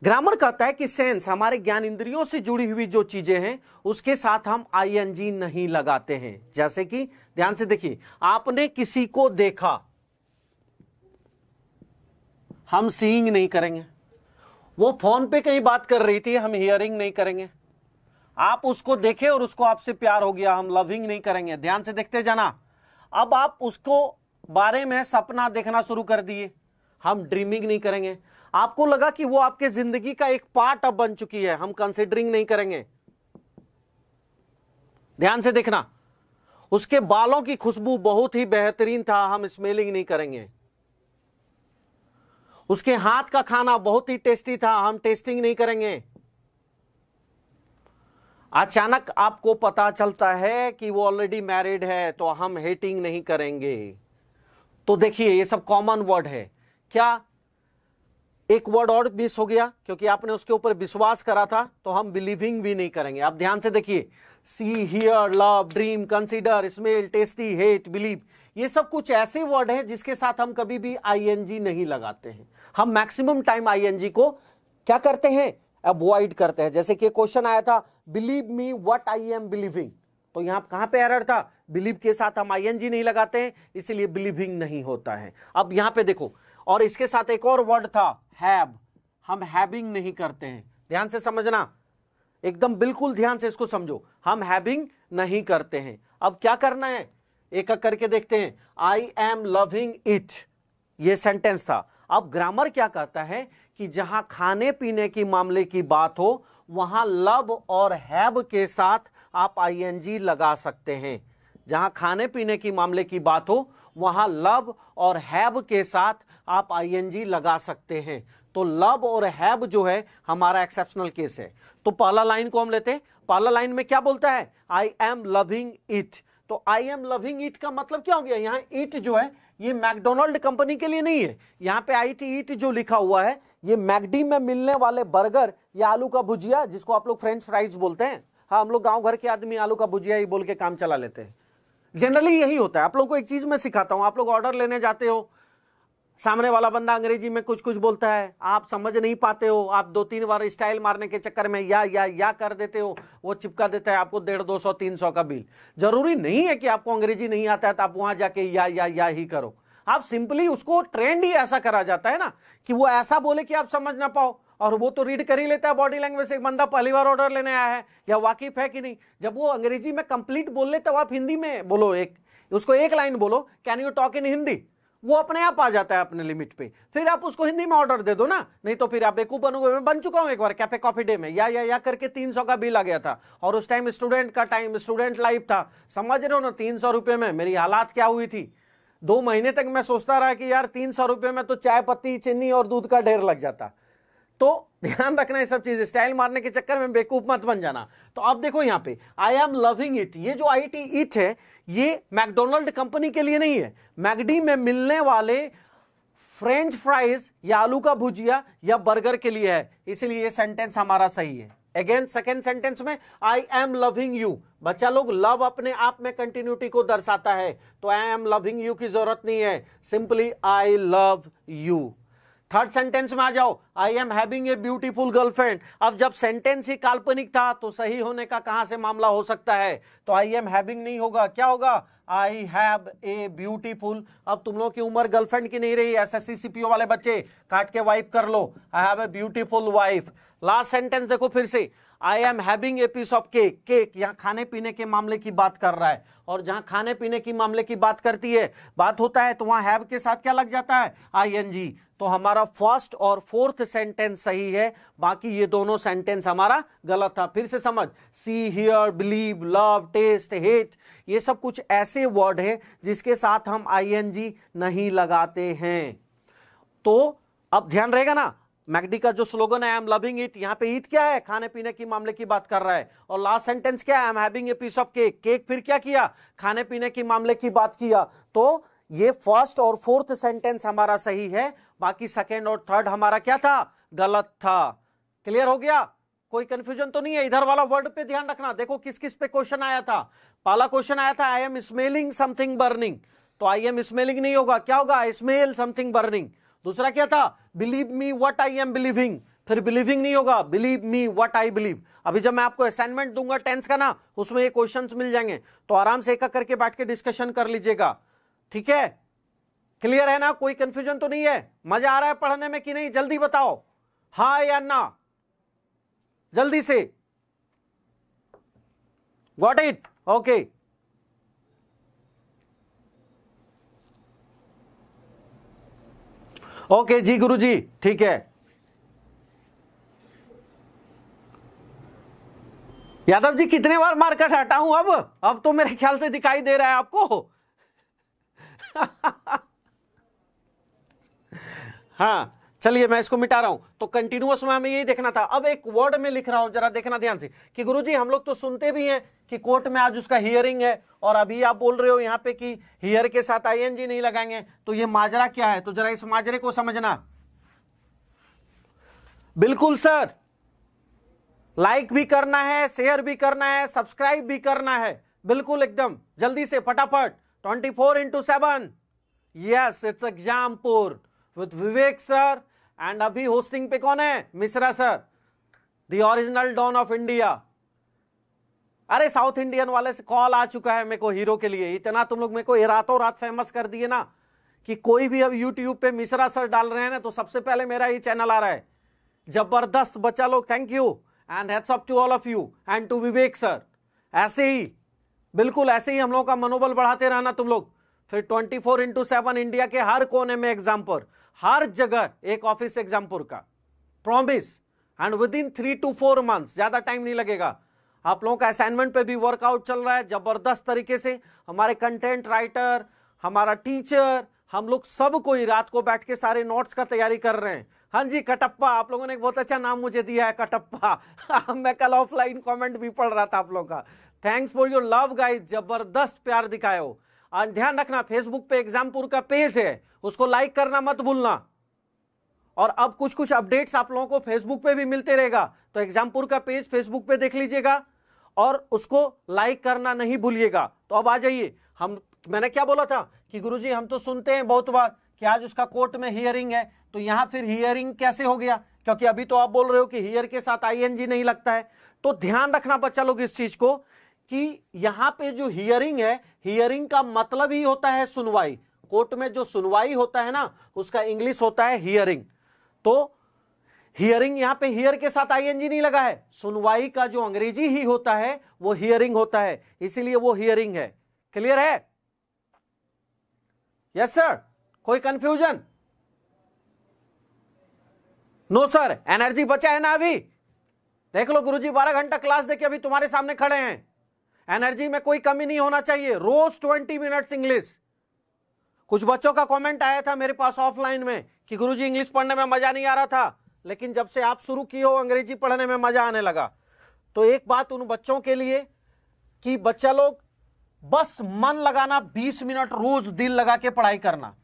ग्रामर कहता है कि सेंस, हमारे ज्ञान इंद्रियों से जुड़ी हुई जो चीजें हैं उसके साथ हम आईएनजी नहीं लगाते हैं। जैसे कि ध्यान से देखिए, आपने किसी को देखा, हम सीइंग नहीं करेंगे। वो फोन पे कहीं बात कर रही थी, हम हियरिंग नहीं करेंगे। आप उसको देखे और उसको आपसे प्यार हो गया, हम लविंग नहीं करेंगे। ध्यान से देखते जाना। अब आप उसको बारे में सपना देखना शुरू कर दिए, हम ड्रीमिंग नहीं करेंगे। आपको लगा कि वो आपके जिंदगी का एक पार्ट अब बन चुकी है, हम कंसीडरिंग नहीं करेंगे। ध्यान से देखना। उसके बालों की खुशबू बहुत ही बेहतरीन था, हम स्मेलिंग नहीं करेंगे। उसके हाथ का खाना बहुत ही टेस्टी था, हम टेस्टिंग नहीं करेंगे। अचानक आपको पता चलता है कि वो ऑलरेडी मैरिड है, तो हम हेटिंग नहीं करेंगे। तो देखिए, ये सब कॉमन वर्ड है। क्या एक वर्ड और मिस हो गया? क्योंकि आपने उसके ऊपर विश्वास करा था, तो हम बिलीविंग भी नहीं करेंगे। अब ध्यान से देखिए, see, here, love, dream, consider, smell, tasty, hate, believe, ये सब कुछ ऐसे वर्ड हैं जिसके साथ हम कभी भी आईएनजी नहीं लगाते हैं। हम मैक्सिमम टाइम आईएनजी को क्या करते हैं? अवॉइड करते हैं। जैसे कि क्वेश्चन आया था, believe me what I am believing, तो यहां कहां पे एरर था? बिलीव के साथ हम आईएनजी नहीं लगाते हैं, इसलिए बिलीविंग नहीं होता है। अब यहां पे देखो, और इसके साथ एक और वर्ड था, हैव, हम हैविंग नहीं करते हैं। ध्यान से समझना, एकदम बिल्कुल ध्यान से इसको समझो, हम हैविंग नहीं करते हैं। अब क्या करना है, एक एक करके देखते हैं। आई एम लविंग इट, ये सेंटेंस था। अब ग्रामर क्या कहता है कि जहां खाने पीने की मामले की बात हो, वहां लव और हैव के साथ आप आईएनजी लगा सकते हैं। जहां खाने पीने की मामले की बात हो, वहां लव और हैव के साथ आप आईएनजी लगा सकते हैं। तो लव और हैव जो है हमारा एक्सेप्शनल केस है। तो पहला लाइन को हम लेते हैं। पहला लाइन में क्या बोलता है? I am loving it. तो आई एम लविंग इट का मतलब क्या हो गया? यहां इट जो है ये मैकडोनल्ड कंपनी के लिए नहीं है। यहां पे ईट जो लिखा हुआ है, ये मैकडी में मिलने वाले बर्गर या आलू का भुजिया, जिसको आप लोग फ्रेंच फ्राइज बोलते हैं। हाँ, हम लोग गांव घर के आदमी आलू का भुजिया ही बोल के काम चला लेते हैं। जनरली यही होता है। आप लोगों को एक चीज मैं सिखाता हूं, आप लोग ऑर्डर लेने जाते हो सामने वाला बंदा अंग्रेजी में कुछ कुछ बोलता है, आप समझ नहीं पाते हो, आप 2-3 बार स्टाइल मारने के चक्कर में या कर देते हो, वो चिपका देता है आपको 150, 200, 300 का बिल। जरूरी नहीं है कि आपको अंग्रेजी नहीं आता है तो आप वहां जाके या ही करो। आप सिंपली उसको ट्रेंड ही ऐसा करा जाता है ना कि वो ऐसा बोले कि आप समझ ना पाओ, और वो तो रीड कर ही लेता है बॉडी लैंग्वेज से। एक बंदा पहली बार ऑर्डर लेने आया है या वाकिफ है कि नहीं, जब वो अंग्रेजी में कंप्लीट बोल ले तब आप हिंदी में बोलो, उसको एक लाइन बोलो, can you talk in Hindi, वो अपने आप आ जाता है अपने लिमिट पे। फिर आप उसको हिंदी में ऑर्डर दे दो ना, नहीं तो फिर आप बेवकूफ बनोगे। मैं बन चुका हूं एक बार कैफे कॉफी डे में, या करके 300 का बिल आ गया था, और उस टाइम स्टूडेंट लाइफ था, समझ रहे हो ना। 300 रुपये में मेरी हालात क्या हुई थी, 2 महीने तक मैं सोचता रहा कि यार 300 रुपये में तो चाय पत्ती, चीनी और दूध का ढेर लग जाता। तो ध्यान रखना ये सब चीज, स्टाइल मारने के चक्कर में बेवकूफ मत बन जाना। तो आप देखो यहाँ पे आई एम लविंग इट, ये जो IT इट है ये मैकडोनल्ड कंपनी के लिए नहीं है, मैकडी में मिलने वाले फ्रेंच फ्राइज या आलू का भुजिया या बर्गर के लिए है, इसलिए ये सेंटेंस हमारा सही है। अगेन सेकेंड सेंटेंस में आई एम लविंग यू, बच्चा लोग लव अपने आप में कंटिन्यूटी को दर्शाता है, तो आई एम लविंग यू की जरूरत नहीं है, simply I love you. Third sentence में आ जाओ, आई am having a beautiful girlfriend. अब जब सेंटेंस ही काल्पनिक था तो सही होने का कहां से मामला हो सकता है, तो आई एम हैविंग नहीं होगा, क्या होगा, आई हैव ए ब्यूटीफुल। अब तुम लोग की उम्र गर्लफ्रेंड की नहीं रही, SSC CPO वाले बच्चे काट के वाइफ कर लो, I have a beautiful wife. Last sentence देखो फिर से, I am having a piece of cake. Cake यहां खाने पीने के मामले की बात कर रहा है, और जहां खाने पीने की मामले की बात होता है तो वहां हैव के साथ क्या लग जाता है, ING। तो हमारा फर्स्ट और फोर्थ सेंटेंस सही है, बाकी ये दोनों सेंटेंस हमारा गलत था। फिर से समझ, see, here, believe, love, taste, hate, ये सब कुछ ऐसे वर्ड है जिसके साथ हम ING नहीं लगाते हैं। तो अब ध्यान रहेगा ना, मैकडी का जो स्लोगन है आई एम लविंग इट, यहां पे ईट क्या है, खाने पीने की मामले की बात कर रहा है, और लास्ट सेंटेंस क्या है, I am having a piece of cake. Cake फिर क्या किया, खाने पीने की मामले की बात किया। तो ये फर्स्ट और फोर्थ सेंटेंस हमारा सही है, बाकी सेकेंड और थर्ड हमारा क्या था, गलत था। क्लियर हो गया, कोई कंफ्यूजन तो नहीं है। इधर वाला वर्ड पे ध्यान रखना, देखो किस किस पे क्वेश्चन आया था। पहला क्वेश्चन आया था I am smelling something burning, तो आई एम स्मेलिंग नहीं होगा, क्या होगा, आई स्मेल समथिंग बर्निंग। दूसरा क्या था, believe me what I am believing, फिर बिलीविंग नहीं होगा, believe me what I believe. अभी जब मैं आपको असाइनमेंट दूंगा टेंस का ना, उसमें ये क्वेश्चंस मिल जाएंगे, तो आराम से एक एक करके बैठ के डिस्कशन कर लीजिएगा, ठीक है। क्लियर है ना, कोई कंफ्यूजन तो नहीं है, मजा आ रहा है पढ़ने में कि नहीं, जल्दी बताओ हाँ या ना, जल्दी से। Got it, okay. ओके जी गुरुजी, ठीक है। यादव जी कितने बार मार्केट हटा हूं, अब तो मेरे ख्याल से दिखाई दे रहा है आपको। हाँ चलिए मैं इसको मिटा रहा हूं। तो कंटिन्यूअस में हमें यही देखना था। अब एक वर्ड में लिख रहा हूं, जरा देखना ध्यान से कि गुरुजी हम लोग तो सुनते भी हैं कि कोर्ट में आज उसका हियरिंग है, और अभी आप बोल रहे हो यहाँ पे कि हियर के साथ ING नहीं लगाएंगे, तो ये माजरा क्या है, तो जरा इस माजरे को समझना। बिल्कुल सर, लाइक भी करना है, शेयर भी करना है, सब्सक्राइब भी करना है, बिल्कुल एकदम जल्दी से फटाफट। 24/7, yes it's Exampur with Vivek sir, and अभी होस्टिंग पे कौन है, Mishra sir, the original don of India. अरे साउथ इंडियन वाले से कॉल आ चुका है मेरे को हीरो के लिए, इतना तुम लोग मेरे को रातों रात फेमस कर दिए ना कि कोई भी अब यूट्यूब पे मिश्रा सर डाल रहे हैं ना तो सबसे पहले मेरा ही चैनल आ रहा है। जबरदस्त बच्चा लोग, thank you and heads up to all of you and to Vivek sir. ऐसे ही, बिल्कुल ऐसे ही हम लोगों का मनोबल बढ़ाते रहना तुम लोग। फिर 24/7 इंडिया के हर कोने में एग्जाम्पुर, हर जगह एक ऑफिस एग्जाम्पुर का, promise. And with in 3 to 4 months, ज्यादा टाइम नहीं लगेगा। आप लोगों का असाइनमेंट पे भी वर्कआउट चल रहा है जबरदस्त तरीके से। हमारे कंटेंट राइटर, हमारा टीचर, हम लोग सब कोई रात को बैठ के सारे नोट्स का तैयारी कर रहे हैं। हाँ जी कटप्पा, आप लोगों ने एक बहुत अच्छा नाम मुझे दिया है, कटप्पा। मैं कल ऑफलाइन कमेंट भी पढ़ रहा था आप लोगों का। Thanks for your love guys, जबरदस्त प्यार दिखाए हो। और ध्यान रखना, फेसबुक पे एग्जामपुर का पेज है, उसको लाइक करना मत भूलना। और अब कुछ कुछ अपडेट्स आप लोगों को फेसबुक पे भी मिलते रहेगा, तो एग्जामपुर का पेज फेसबुक पे देख लीजिएगा और उसको लाइक करना नहीं भूलिएगा। तो अब आ जाइए, मैंने क्या बोला था कि गुरुजी हम तो सुनते हैं बहुत बार कि आज उसका कोर्ट में हियरिंग है, तो यहां फिर हियरिंग कैसे हो गया, क्योंकि अभी तो आप बोल रहे हो कि हियर के साथ आईएनजी नहीं लगता है। तो ध्यान रखना बच्चा लोग इस चीज को कि यहां पे जो हियरिंग है, हियरिंग का मतलब ही होता है सुनवाई। कोर्ट में जो सुनवाई होता है ना, उसका इंग्लिश होता है हियरिंग। तो हियरिंग यहां पे हियर के साथ आईएनजी नहीं लगा है, सुनवाई का जो अंग्रेजी ही होता है वो हियरिंग होता है, इसीलिए वो हियरिंग है। क्लियर है? यस सर, कोई कंफ्यूजन? नो सर, एनर्जी बचा है ना अभी? देख लो गुरुजी 12 घंटा क्लास देके अभी तुम्हारे सामने खड़े हैं, एनर्जी में कोई कमी नहीं होना चाहिए। रोज 20 मिनट्स इंग्लिश। कुछ बच्चों का कमेंट आया था मेरे पास ऑफलाइन में कि गुरुजी इंग्लिश पढ़ने में मजा नहीं आ रहा था, लेकिन जब से आप शुरू किए हो अंग्रेजी पढ़ने में मजा आने लगा। तो एक बात उन बच्चों के लिए कि बच्चा लोग बस मन लगाना, 20 मिनट रोज दिल लगा के पढ़ाई करना,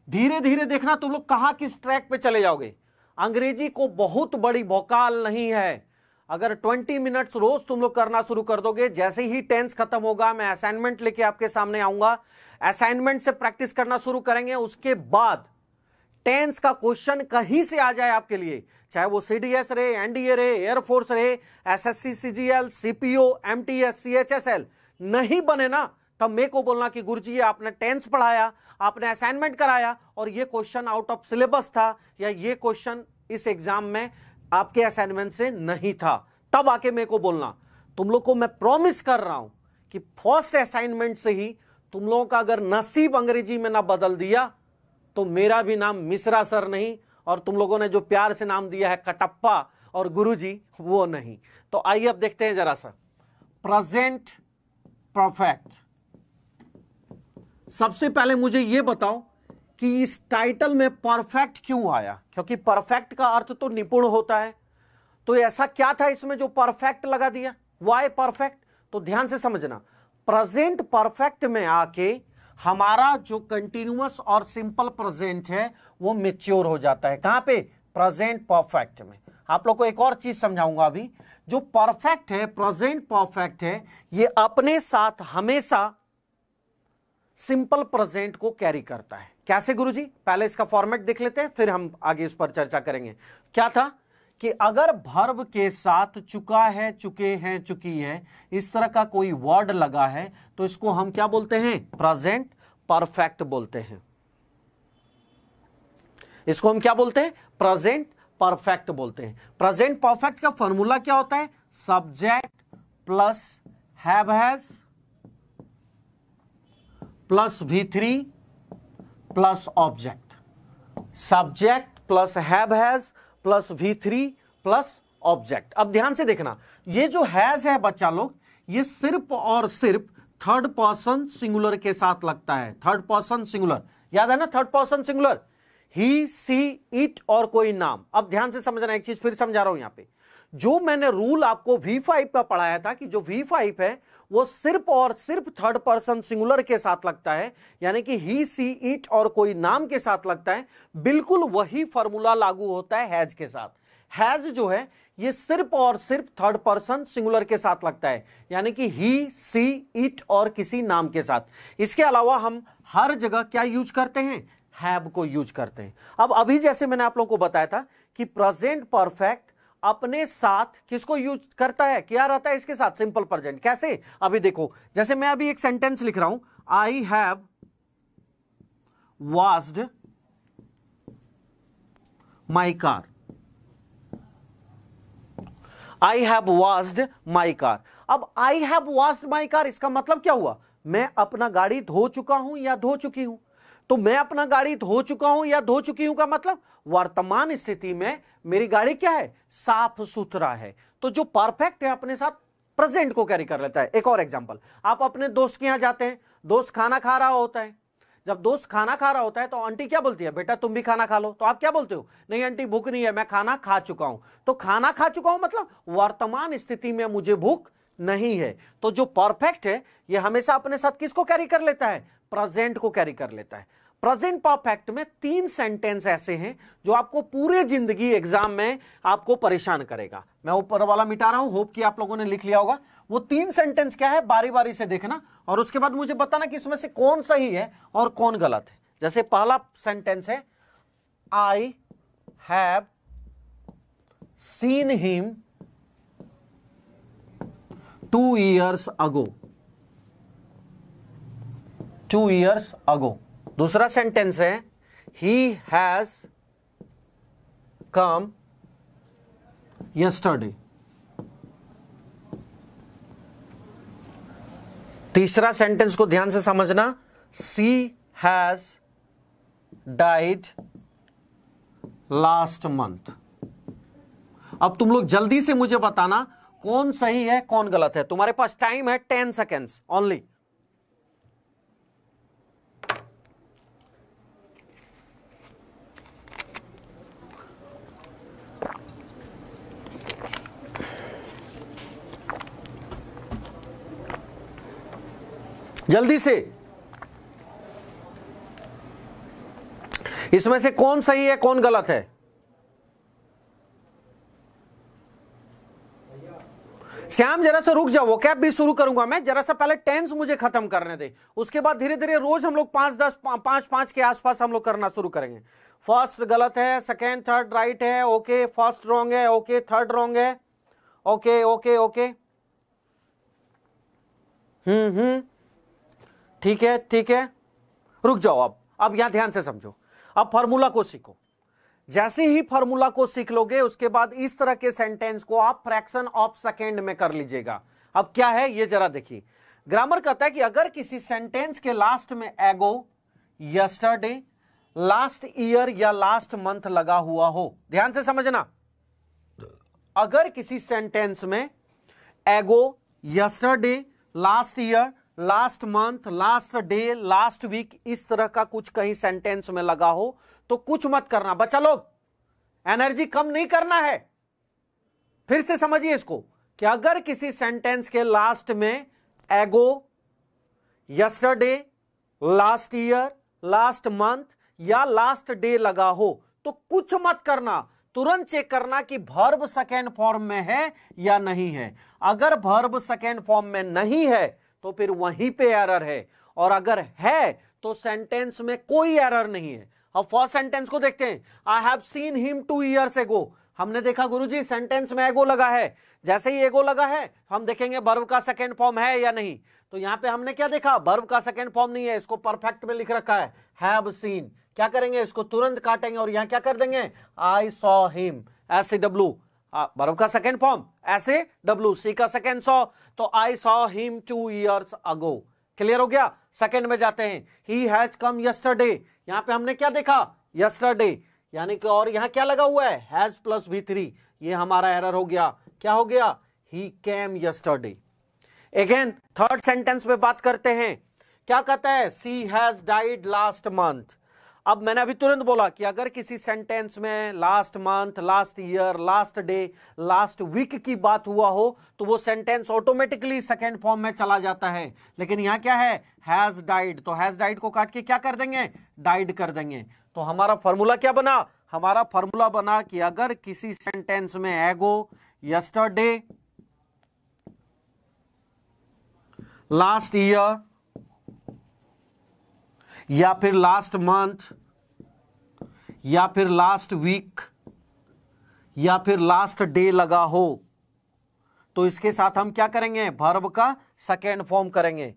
धीरे धीरे देखना तुम लोग कहां किस ट्रैक पे चले जाओगे। अंग्रेजी को बहुत बड़ी भौकाल नहीं है। अगर 20 मिनट्स रोज तुम लोग करना शुरू कर दोगे, जैसे ही टेंस खत्म होगा मैं असाइनमेंट लेके आपके सामने आऊंगा, असाइनमेंट से प्रैक्टिस करना शुरू करेंगे। उसके बाद टेंस का क्वेश्चन कहीं से आ जाए आपके लिए, चाहे वो सीडीएस रहे, एनडीए रहे, एयरफोर्स रहे, SSC, CGL, CPO, MTS, CHSL, नहीं बने ना, तब मेरे को बोलना कि गुरुजी आपने टेंस पढ़ाया, आपने असाइनमेंट कराया और ये क्वेश्चन आउट ऑफ सिलेबस था, या ये क्वेश्चन इस एग्जाम में आपके असाइनमेंट से नहीं था, तब आके मेरे को बोलना। तुम लोग को मैं प्रॉमिस कर रहा हूं कि फर्स्ट असाइनमेंट से ही तुम लोगों का अगर नसीब अंग्रेजी में ना बदल दिया तो मेरा भी नाम मिश्रा सर नहीं, और तुम लोगों ने जो प्यार से नाम दिया है कटप्पा और गुरुजी, वो नहीं। तो आइए अब देखते हैं जरा सा प्रेजेंट परफेक्ट। सबसे पहले मुझे यह बताओ कि इस टाइटल में परफेक्ट क्यों आया, क्योंकि परफेक्ट का अर्थ तो निपुण होता है। तो ऐसा क्या था इसमें जो परफेक्ट लगा दिया? Why perfect? तो ध्यान से समझना, प्रेजेंट परफेक्ट में आके हमारा जो कंटिन्यूअस और सिंपल प्रेजेंट है वो मैच्योर हो जाता है। कहां पे? प्रेजेंट परफेक्ट में। आप लोग को एक और चीज समझाऊंगा अभी। जो परफेक्ट है, प्रेजेंट परफेक्ट है, ये अपने साथ हमेशा सिंपल प्रेजेंट को कैरी करता है। कैसे गुरुजी? पहले इसका फॉर्मेट देख लेते हैं, फिर हम आगे इस पर चर्चा करेंगे। क्या था कि अगर वर्ब के साथ चुका है, चुके हैं, चुकी है, इस तरह का कोई वर्ड लगा है तो इसको हम क्या बोलते हैं? प्रेजेंट परफेक्ट बोलते हैं। इसको हम क्या बोलते हैं? प्रेजेंट परफेक्ट बोलते हैं। प्रेजेंट परफेक्ट का फॉर्मूला क्या होता है? Subject plus have has plus V3 plus object. Subject plus have has plus V3 plus object. अब ध्यान से देखना, ये जो हैज है बच्चा लोग, ये सिर्फ और सिर्फ थर्ड पर्सन सिंगुलर के साथ लगता है। थर्ड पर्सन सिंगुलर, याद है ना? Third person singular, he, she, it और कोई नाम। अब ध्यान से समझना, एक चीज फिर समझा रहा हूं यहां पे। जो मैंने रूल आपको V5 का पढ़ाया था कि जो V5 है वो सिर्फ और सिर्फ थर्ड पर्सन सिंगुलर के साथ लगता है, यानी कि ही, सी, इट और कोई नाम के साथ लगता है। बिल्कुल वही फॉर्मूला लागू होता है हैज के साथ। हैज जो है ये सिर्फ और सिर्फ थर्ड पर्सन सिंगुलर के साथ लगता है, यानी कि ही, सी, इट और किसी नाम के साथ। इसके अलावा हम हर जगह क्या यूज करते हैं? हैव को यूज करते हैं। अब अभी जैसे मैंने आप लोगों को बताया था कि प्रेजेंट परफेक्ट अपने साथ किसको यूज करता है? क्या रहता है इसके साथ? Simple present. कैसे? अभी देखो, जैसे मैं अभी एक सेंटेंस लिख रहा हूं, I have washed my car. I have washed my car. अब I have washed my car, इसका मतलब क्या हुआ? मैं अपना गाड़ी धो चुका हूं या धो चुकी हूं। तो मैं अपना गाड़ी धो चुका हूं या धो चुकी हूं का मतलब वर्तमान स्थिति में मेरी गाड़ी क्या है? साफ सुथरा है। तो जो परफेक्ट है अपने साथ प्रेजेंट को कैरी कर लेता है। एक और एग्जांपल, आप अपने दोस्त के यहां जाते हैं, दोस्त खाना खा रहा होता है। जब दोस्त खाना खा रहा होता है तो आंटी क्या बोलती है? बेटा तुम भी खाना खा लो। तो आप क्या बोलते हो? नहीं आंटी भूख नहीं है, मैं खाना खा चुका हूं। तो खाना खा चुका हूं मतलब वर्तमान स्थिति में मुझे भूख नहीं है। तो जो परफेक्ट है ये हमेशा अपने साथ किसको कैरी कर लेता है? प्रेजेंट को कैरी कर लेता है। प्रेजेंट परफेक्ट में 3 सेंटेंस ऐसे हैं जो आपको पूरे जिंदगी एग्जाम में आपको परेशान करेगा। मैं ऊपर वाला मिटा रहा हूं, होप कि आप लोगों ने लिख लिया होगा। वो 3 सेंटेंस क्या है, बारी बारी से देखना और उसके बाद मुझे बताना कि इसमें से कौन सही है और कौन गलत है। जैसे पहला सेंटेंस है I have seen him 2 years ago, 2 years ago। दूसरा सेंटेंस है he has come yesterday। तीसरा सेंटेंस को ध्यान से समझना, she has died last month। अब तुम लोग जल्दी से मुझे बताना कौन सही है कौन गलत है। तुम्हारे पास टाइम है 10 सेकेंड्स ओनली। जल्दी से, इसमें से कौन सही है कौन गलत है? श्याम जरा सा रुक जाओ, वो कैब भी शुरू करूंगा मैं, जरा सा पहले टेंस मुझे खत्म करने दे, उसके बाद धीरे धीरे रोज हम लोग 5-10-5-5 के आसपास हम लोग करना शुरू करेंगे। फर्स्ट गलत है, सेकेंड थर्ड राइट है, ओके। फर्स्ट रॉन्ग है, ओके। थर्ड रॉन्ग है, ओके ओके ओके। ठीक है ठीक है, रुक जाओ। अब यहां ध्यान से समझो, अब फॉर्मूला को सीखो। जैसे ही फॉर्मूला को सीख लोगे उसके बाद इस तरह के सेंटेंस को आप फ्रैक्शन ऑफ सेकेंड में कर लीजिएगा। अब क्या है ये जरा देखिए। ग्रामर कहता है कि अगर किसी सेंटेंस के लास्ट में एगो, यस्टरडे, लास्ट ईयर या लास्ट मंथ लगा हुआ हो, ध्यान से समझना, अगर किसी सेंटेंस में ago, yesterday, last year, last month, last day, last week, इस तरह का कुछ कहीं सेंटेंस में लगा हो तो कुछ मत करना बच्चा लोग, एनर्जी कम नहीं करना है। फिर से समझिए इसको कि अगर किसी सेंटेंस के लास्ट में ago, yesterday, last year, last month या लास्ट डे लगा हो तो कुछ मत करना, तुरंत चेक करना कि वर्ब सेकेंड फॉर्म में है या नहीं है। अगर वर्ब सेकेंड फॉर्म में नहीं है तो फिर वहीं पे एरर है, और अगर है तो सेंटेंस में कोई एरर नहीं है। अब फर्स्ट सेंटेंस को देखते हैं, I have seen him 2 years ago। हमने देखा गुरुजी सेंटेंस में एगो लगा है, जैसे ही एगो लगा है हम देखेंगे वर्ब का सेकेंड फॉर्म है या नहीं। तो यहां पे हमने क्या देखा, वर्ब का सेकेंड फॉर्म नहीं है, इसको परफेक्ट में लिख रखा है हैव सीन। क्या करेंगे, इसको तुरंत काटेंगे और यहां क्या कर देंगे, I saw him, SAW, verb का सेकेंड फॉर्म SAW, सी का सेकेंड सॉ, तो I saw him 2 years ago। Clear हो गया। सेकेंड में जाते हैं, ही हैज कम यस्टरडे। यहां पे हमने क्या देखा, यस्टरडे, यानी कि और यहां क्या लगा हुआ है, हैज प्लस V3, ये हमारा एरर हो गया। क्या हो गया, he came yesterday. Again third sentence में बात करते हैं, क्या कहता है, she has died last month. अब मैंने अभी तुरंत बोला कि अगर किसी सेंटेंस में last month, last year, last day, last week की बात हुआ हो तो वो सेंटेंस ऑटोमेटिकली सेकेंड फॉर्म में चला जाता है। लेकिन यहां क्या है, हैज डाइड, तो हैज डाइड को काट के क्या कर देंगे, डाइड कर देंगे। तो हमारा फॉर्मूला क्या बना, हमारा फॉर्मूला बना कि अगर किसी सेंटेंस में एगो, यस्टरडे, लास्ट ईयर या फिर लास्ट मंथ या फिर लास्ट वीक या फिर लास्ट डे लगा हो तो इसके साथ हम क्या करेंगे, वर्ब का सेकेंड फॉर्म करेंगे।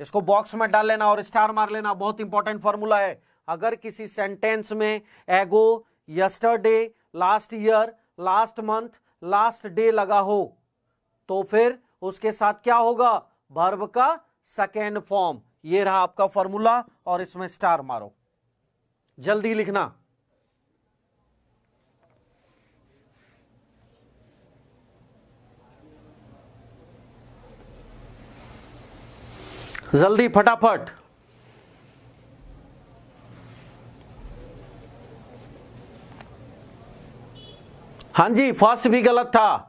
इसको बॉक्स में डाल लेना और स्टार मार लेना, बहुत इंपॉर्टेंट फॉर्मूला है। अगर किसी सेंटेंस में ago, yesterday, last year, last month, last day लगा हो तो फिर उसके साथ क्या होगा, वर्ब का सेकेंड फॉर्म। ये रहा आपका फॉर्मूला और इसमें स्टार मारो, जल्दी लिखना। जल्दी फटाफट। हां जी, फर्स्ट भी गलत था।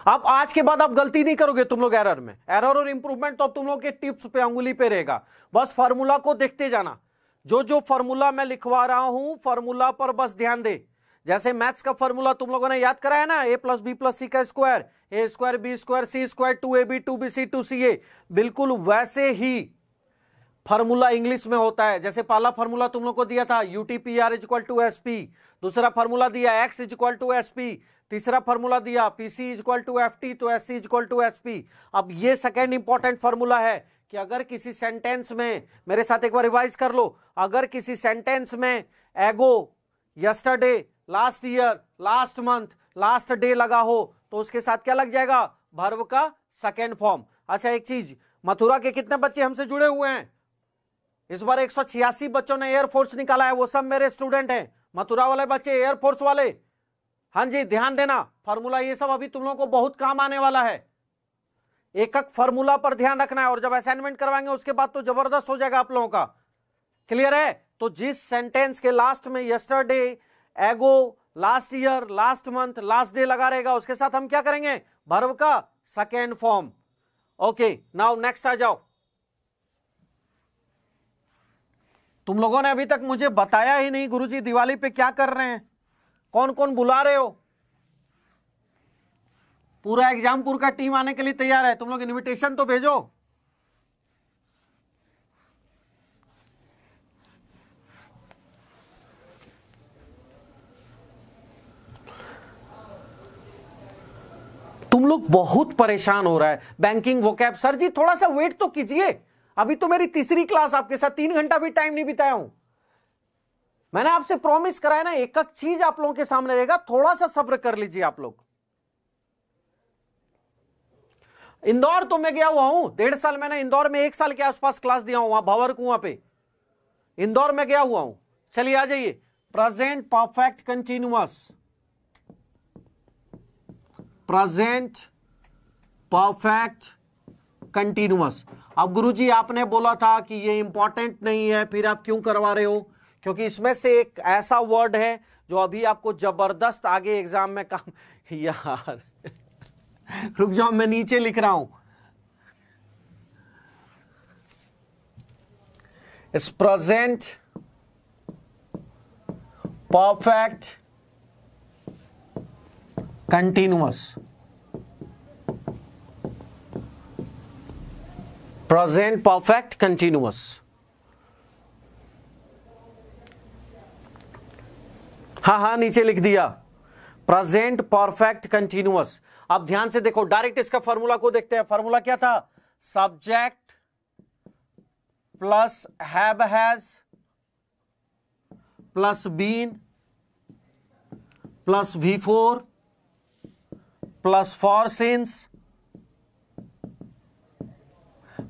अब आज के बाद आप गलती नहीं करोगे तुम लोग एरर में। एरर और इंप्रूवमेंट तो अब तुम लोग के टिप्स पे, अंगुली पे रहेगा। बस फार्मूला को देखते जाना, जो जो फार्मूला मैं लिखवा रहा हूं फार्मूला पर बस ध्यान दे। जैसे मैथ्स का फार्मूला तुम लोगों ने याद कराया ना, a + b + c का square, a² b² c² 2ab 2bc 2ca, बिल्कुल वैसे ही फॉर्मूला इंग्लिश में होता है। जैसे पहला फॉर्मूला तुम लोग को दिया था UTPR इक्वल टू SP, दूसरा फॉर्मूला दिया X इक्वल टू SP, तीसरा फॉर्मूला दिया PC इक्वल टू FT, तो SC इक्वल टू SP। अब ये सेकेंड इंपॉर्टेंट फॉर्मूला है कि अगर किसी सेंटेंस में, मेरे साथ एक बार रिवाइज कर लो, अगर किसी सेंटेंस में ago, yesterday, last year, last month, last day लगा हो तो उसके साथ क्या लग जाएगा? वर्ब का सेकेंड फॉर्म। अच्छा एक चीज, मथुरा के कितने बच्चे हमसे जुड़े हुए हैं? इस बार 186 बच्चों ने एयरफोर्स निकाला है, वो सब मेरे स्टूडेंट हैं, मथुरा वाले बच्चे, एयरफोर्स वाले। हाँ जी, ध्यान देना, फार्मूला ये सब अभी तुम लोगों को बहुत काम आने वाला है। एक एक फार्मूला पर ध्यान रखना है, और जब असाइनमेंट करवाएंगे उसके बाद तो जबरदस्त हो जाएगा आप लोगों का। क्लियर है? तो जिस सेंटेंस के लास्ट में yesterday, ago, last year, last month, last day लगा रहेगा, उसके साथ हम क्या करेंगे? वर्ब का second form. Okay, now next आ जाओ। तुम लोगों ने अभी तक मुझे बताया ही नहीं गुरुजी दिवाली पे क्या कर रहे हैं, कौन कौन बुला रहे हो? पूरा एग्जामपुर का टीम आने के लिए तैयार है, तुम लोग इनविटेशन तो भेजो। तुम लोग बहुत परेशान हो रहा है बैंकिंग वोकैब। सर जी थोड़ा सा वेट तो कीजिए, अभी तो मेरी तीसरी क्लास, आपके साथ 3 घंटा भी टाइम नहीं बिताया हूं। मैंने आपसे प्रॉमिस कराया ना, एक एक चीज आप लोगों के सामने रहेगा, थोड़ा सा सब्र कर लीजिए आप लोग। इंदौर तो मैं गया हुआ हूं, 1.5 साल मैंने इंदौर में 1 साल के आसपास क्लास दिया हूं, वहां भंवर कुआं पे इंदौर में गया हुआ हूं। चलिए आ जाइए, present perfect continuous, present perfect continuous. अब गुरुजी आपने बोला था कि ये इंपॉर्टेंट नहीं है, फिर आप क्यों करवा रहे हो? क्योंकि इसमें से एक ऐसा वर्ड है जो अभी आपको जबरदस्त आगे एग्जाम में काम यार रुक जाओ, मैं नीचे लिख रहा हूं। इस present perfect continuous, present perfect continuous. हाँ नीचे लिख दिया, प्रेजेंट परफेक्ट कंटिन्यूअस। अब ध्यान से देखो, डायरेक्ट इसका फॉर्मूला को देखते हैं। फॉर्मूला क्या था? Subject plus have has plus been plus V4 plus for since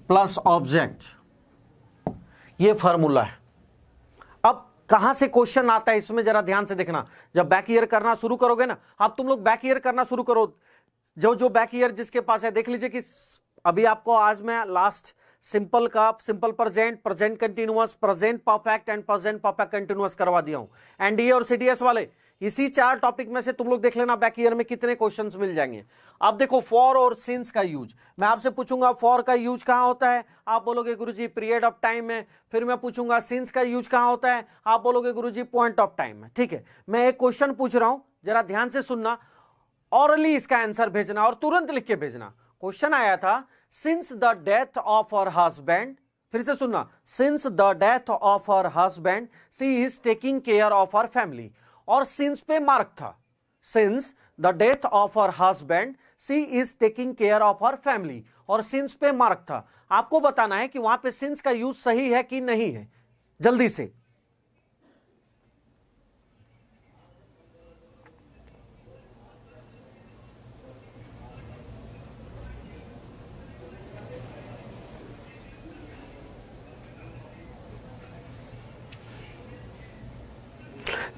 plus object, ये फॉर्मूला है। अब कहां से क्वेश्चन आता है इसमें जरा ध्यान से देखना। जब बैक ईयर करना शुरू करोगे ना, अब तुम लोग बैक ईयर करना शुरू करो, जो बैक ईयर जिसके पास है देख लीजिए कि अभी आपको आज मैं लास्ट सिंपल का simple present, present continuous, present perfect and present perfect continuous करवा दिया हूं। एनडीए और सीडीएस वाले इसी 4 टॉपिक में से तुम लोग देख लेना बैक ईयर में कितने क्वेश्चंस मिल जाएंगे। अब देखो फॉर और सिंस का यूज, मैं आपसे पूछूंगा फॉर का यूज कहां होता है, आप बोलोगे गुरुजी पीरियड ऑफ टाइम में। फिर मैं पूछूंगा सिंस का यूज कहां होता है, आप बोलोगे गुरुजी पॉइंट ऑफ टाइम में। ठीक है, मैं एक क्वेश्चन पूछ रहा हूं, जरा ध्यान से सुनना, ऑरली इसका आंसर भेजना और तुरंत लिख के भेजना। क्वेश्चन आया था, since the death of her husband, फिर से सुनना, since the death of her husband she is taking care of her family, और सिंस पे मार्क था, since the death of her husband she is taking care of her family, और since पे mark था। आपको बताना है कि वहां पे सिंस का यूज सही है कि नहीं है, जल्दी से।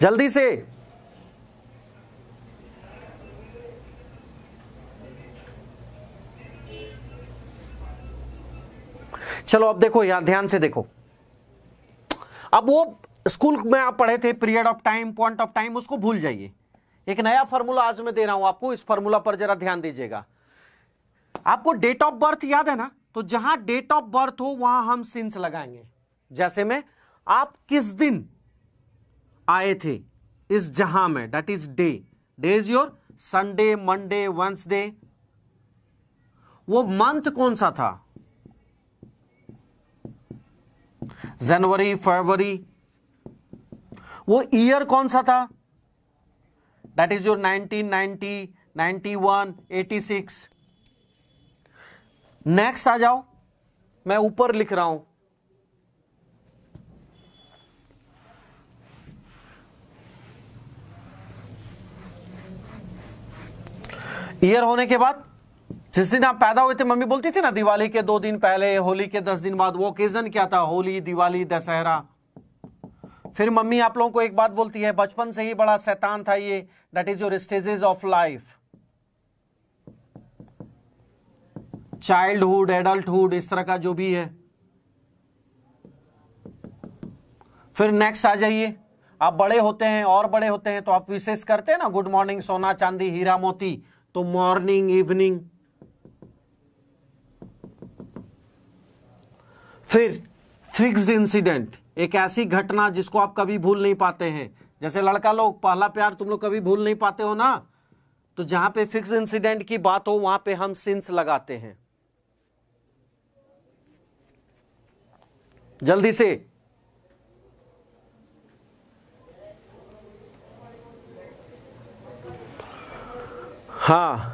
जल्दी से। चलो अब देखो, यहां ध्यान से देखो। अब वो स्कूल में आप पढ़े थे period of time, point of time, उसको भूल जाइए। एक नया फॉर्मूला आज मैं दे रहा हूं आपको, इस फॉर्मूला पर जरा ध्यान दीजिएगा। आपको डेट ऑफ बर्थ याद है ना, तो जहां डेट ऑफ बर्थ हो वहां हम सिंस लगाएंगे। जैसे में आप किस दिन आए थे इस जहां में, that is day, day is your Sunday, Monday, Wednesday. वो मंथ कौन सा था, जनवरी, फरवरी, वो ईयर कौन सा था? That is your 1990, 91, 86। नेक्स्ट आ जाओ, मैं ऊपर लिख रहा हूं, ईयर होने के बाद जिस दिन आप पैदा हुए थे, मम्मी बोलती थी ना दिवाली के 2 दिन पहले, होली के 10 दिन बाद, वो ओकेजन क्या था? होली, दिवाली, दशहरा। फिर मम्मी आप लोगों को एक बात बोलती है, बचपन से ही बड़ा शैतान था ये, that is your stages of life, childhood, adulthood, इस तरह का जो भी है। फिर नेक्स्ट आ जाइए, आप बड़े होते हैं और बड़े होते हैं तो आप विशेष करते हैं ना, गुड मॉर्निंग, सोना चांदी, हीरा मोती, तो मॉर्निंग, इवनिंग। फिर फिक्स्ड इंसिडेंट, एक ऐसी घटना जिसको आप कभी भूल नहीं पाते हैं। जैसे लड़का लोग, पहला प्यार तुम लोग कभी भूल नहीं पाते हो ना, तो जहां पे फिक्स्ड इंसिडेंट की बात हो वहां पे हम सिंस लगाते हैं। जल्दी से, हाँ,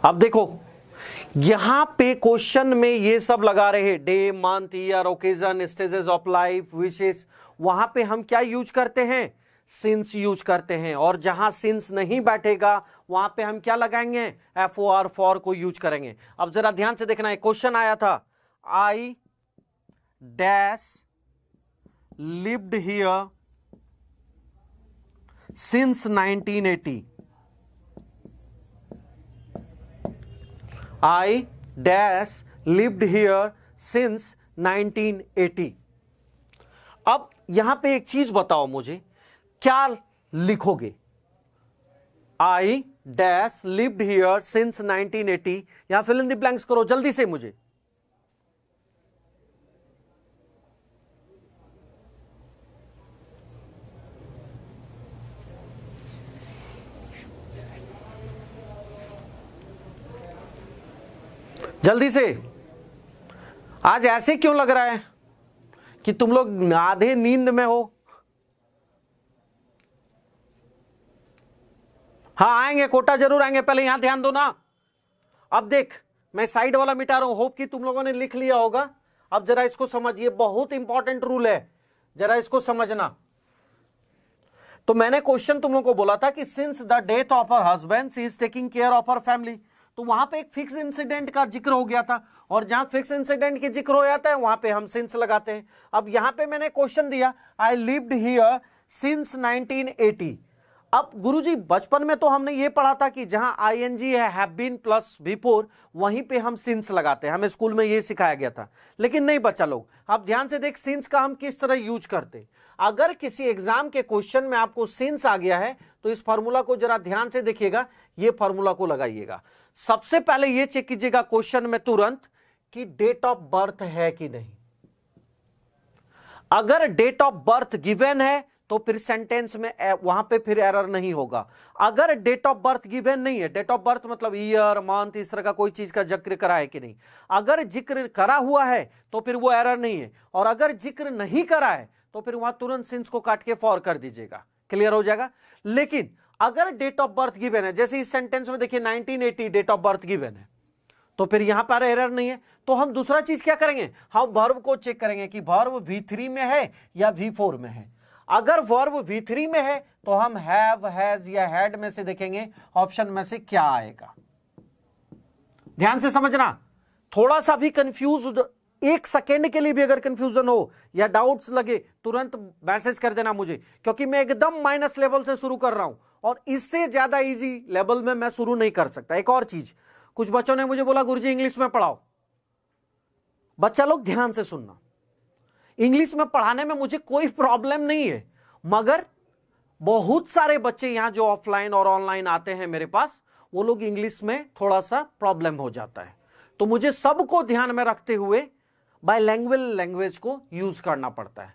अब देखो यहां पे क्वेश्चन में ये सब लगा रहे, day, month, year, occasion, stages of life, विशेष, वहां पे हम क्या यूज करते हैं? सिंस यूज करते हैं। और जहां सिंस नहीं बैठेगा वहां पे हम क्या लगाएंगे? FOR, फॉर को यूज करेंगे। अब जरा ध्यान से देखना, एक क्वेश्चन आया था, I dash lived here since 1980। I dash lived here since 1980। अब यहां पे एक चीज बताओ मुझे, क्या लिखोगे? I dash lived here since 1980, यहां फिल इन द ब्लैंक्स करो जल्दी से मुझे। जल्दी से। आज ऐसे क्यों लग रहा है कि तुम लोग आधे नींद में हो? हाँ आएंगे, कोटा जरूर आएंगे, पहले यहां ध्यान दो ना। अब देख, मैं साइड वाला मिटा रहा हूं, होप कि तुम लोगों ने लिख लिया होगा। अब जरा इसको समझिए, बहुत इंपॉर्टेंट रूल है, जरा इसको समझना। तो मैंने क्वेश्चन तुम लोगों को बोला था कि since the death of her husband she is taking care of her family, तो वहां पे एक फिक्स इंसिडेंट का जिक्र हो गया था, और जहां फिक्स इंसिडेंट के जिक्र हो जाता है वहां पे हम सिंस लगाते हैं। अब यहां पे मैंने क्वेश्चन दिया, आई लिव्ड हियर सिंस 1980। अब गुरुजी बचपन में तो हमने ये पढ़ा था कि जहां ING है, हैव बीन प्लस बिफोर, वहीं पे हम सिंस लगाते हैं, हमें स्कूल में ये सिखाया गया था। लेकिन नहीं बच्चा लोग, आप ध्यान से देख सिंस का हम किस तरह यूज करते। अगर किसी एग्जाम के क्वेश्चन में आपको सिंस आ गया है तो इस फॉर्मूला को जरा ध्यान से देखिएगा, ये फॉर्मूला को लगाइएगा। सबसे पहले ये चेक कीजिएगा क्वेश्चन में तुरंत कि डेट ऑफ बर्थ है कि नहीं। अगर डेट ऑफ बर्थ गिवन है तो फिर सेंटेंस में वहां पे फिर एरर नहीं होगा। अगर डेट ऑफ बर्थ गिवन नहीं है, डेट ऑफ बर्थ मतलब ईयर, मंथ, इस तरह का कोई चीज का जिक्र करा है कि नहीं, अगर जिक्र करा हुआ है तो फिर वो एरर नहीं है, और अगर जिक्र नहीं करा है तो फिर वहां तुरंत सिंस को काट के फॉर कर दीजिएगा, क्लियर हो जाएगा। लेकिन अगर डेट ऑफ बर्थ गिवन है, जैसे इस सेंटेंस में देखिए 1980 डेट ऑफ बर्थ गिवन है, तो फिर यहां पर एरर नहीं है, तो हम दूसरा चीज क्या करेंगे, हम वर्ब को चेक करेंगे कि वर्ब V3 में है या V4 में है। अगर वर्ब V3 में है तो हम हैव, हैज या हैड में से देखेंगे ऑप्शन में से क्या आएगा। ध्यान से समझना, थोड़ा सा भी कंफ्यूज, एक सेकेंड के लिए भी अगर कंफ्यूजन हो या डाउट्स लगे तुरंत मैसेज कर देना मुझे, क्योंकि मैं एकदम माइनस लेवल से शुरू कर रहा हूं और इससे ज्यादा इजी लेवल में मैं शुरू नहीं कर सकता। एक और चीज, कुछ बच्चों ने मुझे बोला गुरुजी इंग्लिश में पढ़ाओ। बच्चा लोग ध्यान से सुनना, इंग्लिश में पढ़ाने में मुझे कोई प्रॉब्लम नहीं है, मगर बहुत सारे बच्चे यहां जो ऑफलाइन और ऑनलाइन आते हैं मेरे पास, वो लोग इंग्लिश में थोड़ा सा प्रॉब्लम हो जाता है, तो मुझे सबको ध्यान में रखते हुए बाइलिंगुअल लैंग्वेज को यूज करना पड़ता है।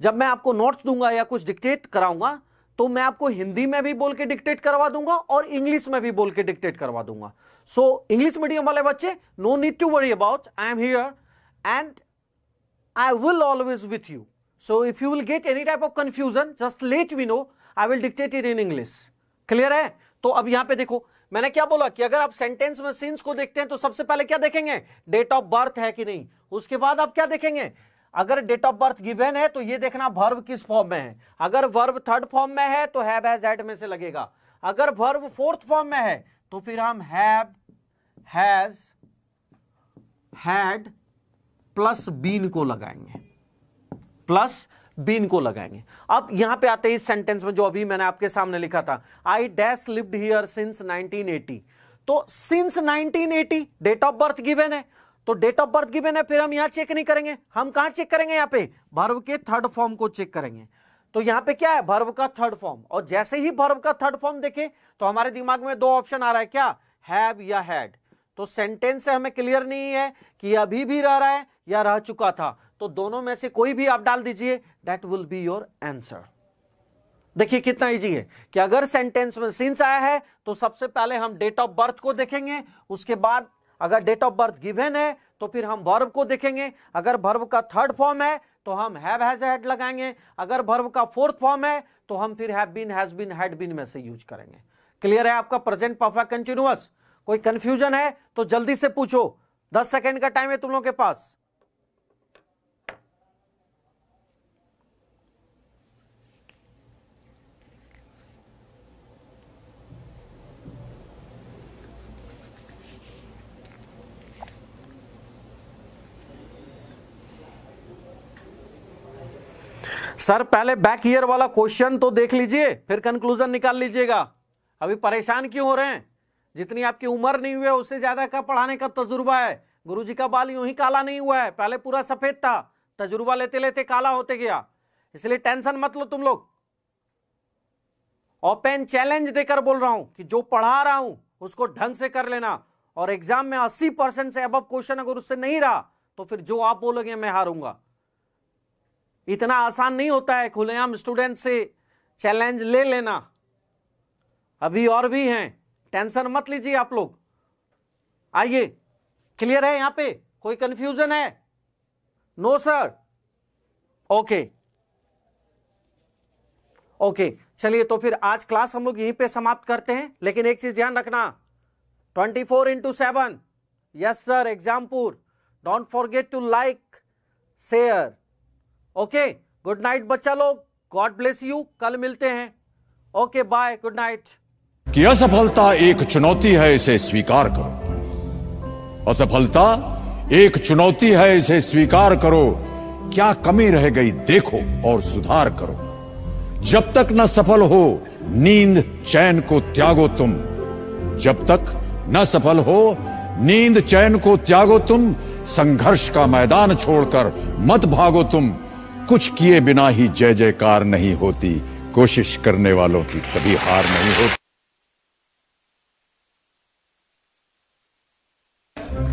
जब मैं आपको नोट्स दूंगा या कुछ डिक्टेट कराऊंगा तो मैं आपको हिंदी में भी बोल के डिक्टेट करवा दूंगा और इंग्लिश में भी बोल के डिक्टेट करवा दूंगा। सो इंग्लिश मीडियम वाले बच्चे, no need to worry about, I am here and I will always with you. So if you will get any type of confusion, just let me know, I will dictate it in English. Clear है? तो अब यहां पे देखो, मैंने क्या बोला कि अगर आप सेंटेंस में सिंस को देखते हैं तो सबसे पहले क्या देखेंगे, डेट ऑफ बर्थ है कि नहीं। उसके बाद आप क्या देखेंगे, अगर डेट ऑफ बर्थ गिवन है तो ये देखना वर्ब किस फॉर्म में है। अगर वर्ब थर्ड फॉर्म में है तो हैव हैज हैड में से लगेगा। अगर वर्ब फोर्थ फॉर्म में है तो फिर हम have has had plus been को लगाएंगे, प्लस बीन को लगाएंगे। अब यहां पे आते हैं इस सेंटेंस में जो अभी मैंने आपके सामने लिखा था, I dash lived here since 1980। तो since 1980 date of birth given है, तो डेट ऑफ बर्थ गिवन है, फिर हम यहां चेक नहीं करेंगे, हम कहां चेक करेंगे, यहां पे वर्ब के थर्ड फॉर्म को चेक करेंगे। तो यहां पे क्या है, वर्ब का थर्ड फॉर्म, और जैसे ही वर्ब का थर्ड फॉर्म देखे तो हमारे दिमाग में दो ऑप्शन आ रहा है, क्या, हैव या हैड। तो सेंटेंस से हमें क्लियर नहीं है कि अभी भी रह रहा है या रह चुका था, तो दोनों में से कोई भी आप डाल दीजिए, that will be your answer. देखिए कितना इजी है कि अगर सेंटेंस में सिंस आया है तो सबसे पहले हम डेट ऑफ बर्थ को देखेंगे, उसके बाद अगर डेट ऑफ बर्थ गिवन है तो फिर हम वर्ब को देखेंगे, अगर वर्ब का थर्ड फॉर्म है तो हम हैव हैज हैड लगाएंगे, अगर वर्ब का फोर्थ फॉर्म है तो हम फिर have been has been had been में से यूज करेंगे। क्लियर है आपका प्रेजेंट परफेक्ट कंटीन्यूअस? कोई कंफ्यूजन है तो जल्दी से पूछो, 10 सेकेंड का टाइम है तुम लोगों के पास। सर पहले बैक ईयर वाला क्वेश्चन तो देख लीजिए, फिर कंक्लूजन निकाल लीजिएगा। अभी परेशान क्यों हो रहे हैं? जितनी आपकी उम्र नहीं हुई है उससे ज्यादा का पढ़ाने का तजुर्बा है। गुरुजी का बाल यूं ही काला नहीं हुआ है, पहले पूरा सफेद था, तजुर्बा लेते लेते काला होते गया। इसलिए टेंशन मत लो तुम लोग। ओपन चैलेंज देकर बोल रहा हूं कि जो पढ़ा रहा हूं उसको ढंग से कर लेना, और एग्जाम में 80% से अबव क्वेश्चन अगर उससे नहीं रहा तो फिर जो आप बोलोगे मैं हारूंगा। इतना आसान नहीं होता है खुलेआम स्टूडेंट से चैलेंज ले लेना, अभी और भी हैं, टेंशन मत लीजिए आप लोग। आइए, क्लियर है? यहां पे कोई कंफ्यूजन है? No sir? ओके ओके, चलिए तो फिर आज क्लास हम लोग यहीं पे समाप्त करते हैं। लेकिन एक चीज ध्यान रखना, 24/7, yes sir, Exampur, don't forget to like, share. Okay, good night बच्चा लोग, गॉड ब्लेस यू, कल मिलते हैं। Okay bye, good night. कि असफलता एक चुनौती है, इसे स्वीकार करो। असफलता एक चुनौती है, इसे स्वीकार करो। क्या कमी रह गई देखो और सुधार करो। जब तक न सफल हो नींद चैन को त्यागो तुम, जब तक न सफल हो नींद चैन को त्यागो तुम। संघर्ष का मैदान छोड़कर मत भागो तुम। कुछ किए बिना ही जय जयकार नहीं होती, कोशिश करने वालों की कभी हार नहीं होती।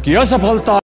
कि असफलता